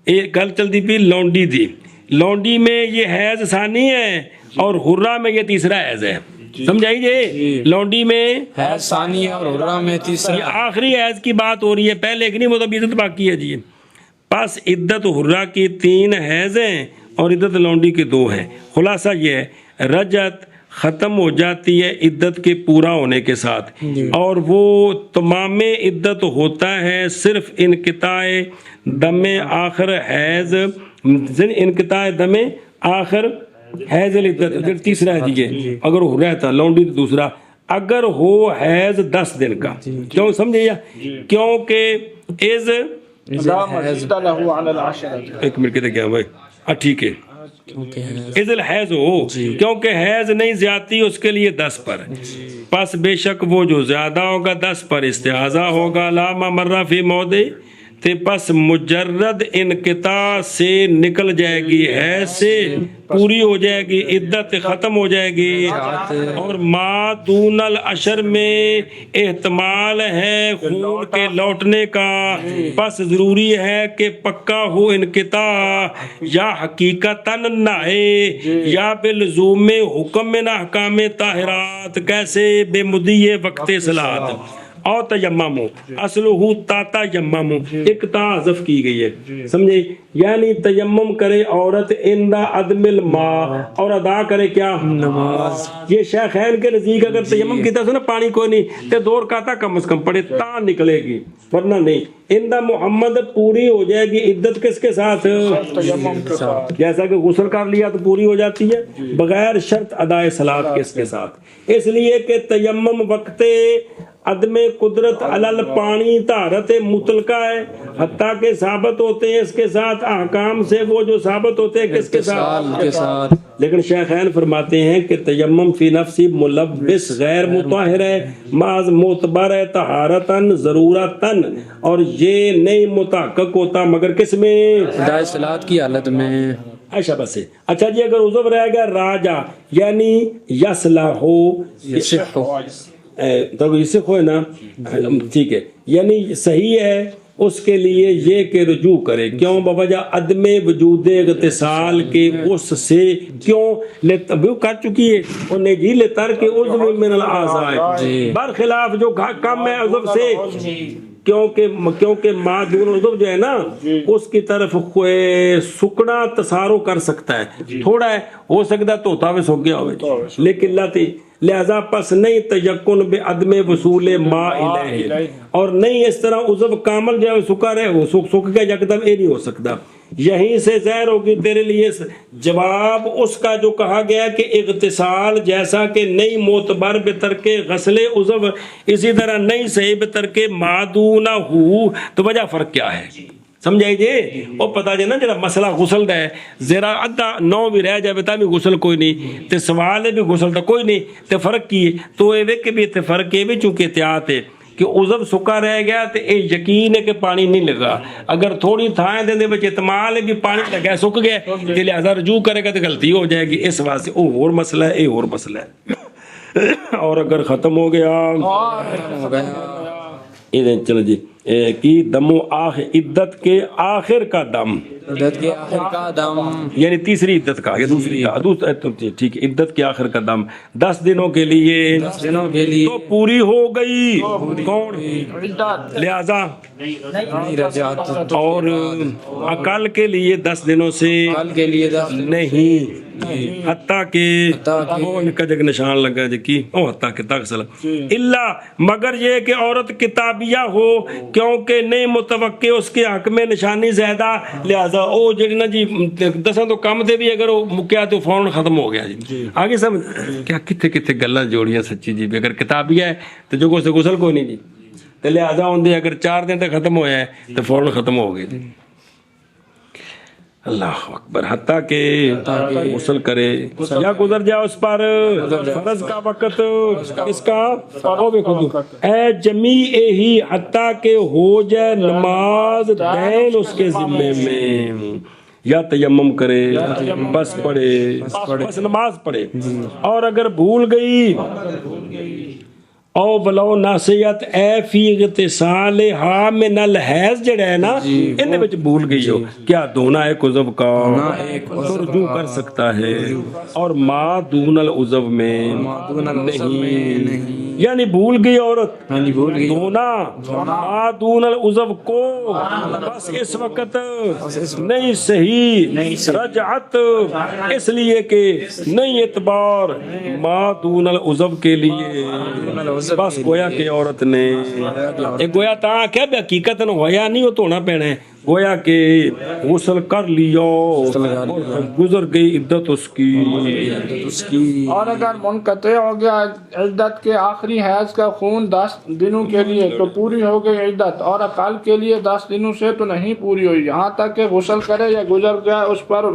ایک گل چلتی پی لونڈی دی. لونڈی میں یہ حیض ثانی ہے اور حرہ میں یہ تیسرا حیض ہے. سمجھائی جی لونڈی میں حیض ثانی اور حرہ میں تیسرا. یہ آخری حیض کی بات ہو رہی ہے، پہلے ایک نہیں، وہ تو عدت باقی ہے جی. پس عدت حرہ کی 3 حیض ہیں اور عدت لونڈی کی 2 ہیں. خلاصہ یہ ہے رجعت ختم ہو جاتی ہے عدت کے پورا ہونے کے ساتھ، اور وہ تمام عدت ہوتا ہے صرف انقطاع دم آخر حیض، انقطاع دم آخر حیض العدت تیسرا ہے جی. اگر ہو رہتا لونڈی تو دوسرا. اگر ہو حیض 10 دن کا، کیوں سمجھے یا کیونکہ ایک منٹ کہتے کیا بھائی ٹھیک ہے از الحیض ہو، کیونکہ حیض نہیں زیادتی اس کے لیے 10 پر، پس بے شک وہ جو زیادہ ہوگا 10 پر استعاذہ ہوگا. لا مرہ فی موضع، تے پس مجرد انقطاع سے نکل جائے گی، حیض سے پوری ہو جائے گی، عدت ختم ہو جائے گی. اور ما دون العشر میں احتمال ہے خون کے لوٹنے کا، پس ضروری ہے کہ پکا ہو انقطاع، یا حقیقتاً نہ ہے یا باللزوم حکم من احکام طاہرات، کیسے بے مدی وقت صلاۃ. اور تیمم اصلہ تا یمم، ایک تا حذف کی گئی ہے، سمجھے؟ یعنی تیمم کرے عورت اندہ عدم الماء اور ادا کرے کیا؟ نماز. یہ شیخین کے نزدیک اگر تیمم کی طرح پانی کوئی نہیں تے 2 رکعتاں کم از کم پڑھے تا نکلے گی، ورنہ نہیں. اندہ محمد پوری ہو جائے گی عدت کس کے ساتھ؟ تیمم کے ساتھ. جیسا کہ غسل کر لیا تو پوری ہو جاتی ہے بغیر شرط ادائے صلاۃ کس کے ساتھ. اس لیے کہ تیمم وقت عدم قدرت علل پانی طہارت مطلقہ ہے، حتیٰ کہ ثابت ہوتے ہیں اس کے ساتھ احکام سے وہ جو ثابت ہوتے ہیں کس کے ساتھ. لیکن شیخین فرماتے ہیں کہ تیمم فی نفسی ملبس غیر مطہر ہے، محض معتبر ہے طہارتاً ضرورتاً، اور یہ نہیں متحقق ہوتا مگر کس میں؟ ادائے صلاۃ کی حالت میں. ایسا بس ہے. اچھا جی اگر عضو رہ گیا راجع یعنی یصلح ہو، تو اس سے کوئی نا ٹھیک ہے، یعنی صحیح ہے اس کے لیے یہ کہ رجوع کرے. کیوں؟ بوجہ عدم وجود اغتسال کے اس سے. کیوں؟ کر چکی ہے انہیں جی لے ترک عضو من الاعضاء، برخلاف جو کم ہے عضو سے، کیونکہ ما دون عضو جو ہے نا اس کی طرف سکنا تصارو کر سکتا ہے، تھوڑا ہے ہو سکتا ہے تو ہوتا سوکھ گیا ہوئے، لیکن لہذا پس نہیں تیقن بے عدم وصول ما الیہ، اور نہیں اس طرح عضو کامل جو ہے سکا رہے وہ سکھ گیا یکدم، یہ نہیں ہو سکتا. یہیں سے ظاہر ہوگی تیرے لیے جواب اس کا جو کہا گیا کہ اغتسال جیسا کہ نہیں معتبر بترک غسل عضو، اسی طرح نہیں صحیح بترک ما دونہ ہو. تو وجہ فرق کیا ہے؟ سمجھائی جی وہ پتا جی نا جڑا مسئلہ غسل دا ہے ذرا ادھا 9 بھی رہ جائے تا بھی غسل کوئی نہیں تے سوال ہے بھی غسل دا کوئی نہیں تے فرق کی ہے تو یہ ویک بھی تے فرق ہے بھی چونکہ احتیاط ہے کہ عضو سکا رہ گیا تے اے یقین ہے کہ پانی نہیں لگا اگر تھوڑی تھائیں دے وچ احتمال ہے بھی پانی لگا سک گیا تے لہذا رجوع کرے گا تے غلطی ہو جائے گی اس واسطے او اور مسئلہ ہے اے اور مسئلہ ہے اور اگر ختم ہو گیا ادھر چلو جی کی دم و عدت کے آخر کا دم عدت کے آخر کا دم یعنی تیسری عدت کا یا دوسری کا ٹھیک ہے عدت کے آخر کا دم 10 دنوں کے لیے 10 دنوں کے لیے تو پوری ہو گئی کون لہذا نہیں رجعت اور عقل کے لیے 10 دنوں سے کل کے لیے 10 نہیں حتیٰ کہ وہ نکا جگ نشان لگا جی کی او حتیٰ کہ تاکسل اللہ مگر یہ کہ عورت کتابیہ ہو کیونکہ نہیں متوقع اس کے حق میں نشانی زیادہ لہذا او جڑی نا جی 10 تو کم دے بھی اگر وہ مکیا تو فوراً ختم ہو گیا جی آگے سمجھ کیا کتنے کتنے گلاں جوڑیاں سچی جی اگر کتابیہ ہے تو جو کو سے غسل کوئی نہیں جی تو لہذا ہوندے اگر 4 دن تک ختم ہویا ہے تو فوراً ختم ہو گئے جی اللہ اکبر حتیٰ کہ غسل کرے یا گزر جائے اس پر فرض کا وقت اس کا اے جمیع ہی حتیٰ کہ ہو جائے نماز دین اس کے ذمے میں یا تیمم کرے بس پڑھے بس نماز پڑھے اور اگر بھول گئی او بلو ناسیت اے فی اغتسال ہا من الحیض جڑا ہے نا ان وچ بھول گئی ہو کیا دھونا ہے عضو کا تو رجوع کر سکتا ہے اور ما دون العضو میں نہیں یعنی بھول گئی عورت دھونا ما دون العضو کو بس اس وقت نہیں صحیح رجعت اس لیے کہ نہیں اعتبار ما دون العضو کے لیے بس گویا کہ عورت نے ایک گویا تا کیا بے حقیقت ہویا نہیں وہ دھونا پینا ہے گویا کہ غسل کر لیا گزر گئی عدت اس کی اور اگر منقطع ہو گیا عدت کے آخری حیض کا خون 10 دنوں کے لیے تو پوری ہو گئی عدت اور عقل کے لیے 10 دنوں سے تو نہیں پوری ہوئی یہاں تک کہ غسل کرے یا گزر گیا اس پر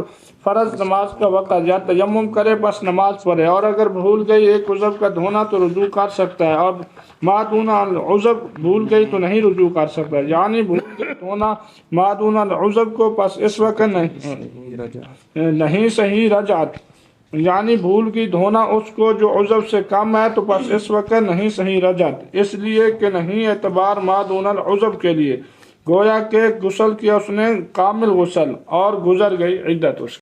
فرض نماز کا وقت یا تیمم کرے بس نماز پڑھے اور اگر بھول گئی ایک عضو کا دھونا تو رجوع کر سکتا ہے اور ما دون العضو بھول گئی تو نہیں رجوع کر سکتا یعنی بھول گئی دھونا ما دون العضو کو پس اس وقت نہیں صحیح رجعت یعنی بھول کی دھونا اس کو جو عضو سے کم ہے تو پس اس وقت نہیں صحیح رجعت اس لیے کہ نہیں اعتبار ما دون العضو کے لیے گویا کہ غسل کیا اس نے کامل غسل اور گزر گئی عدت اس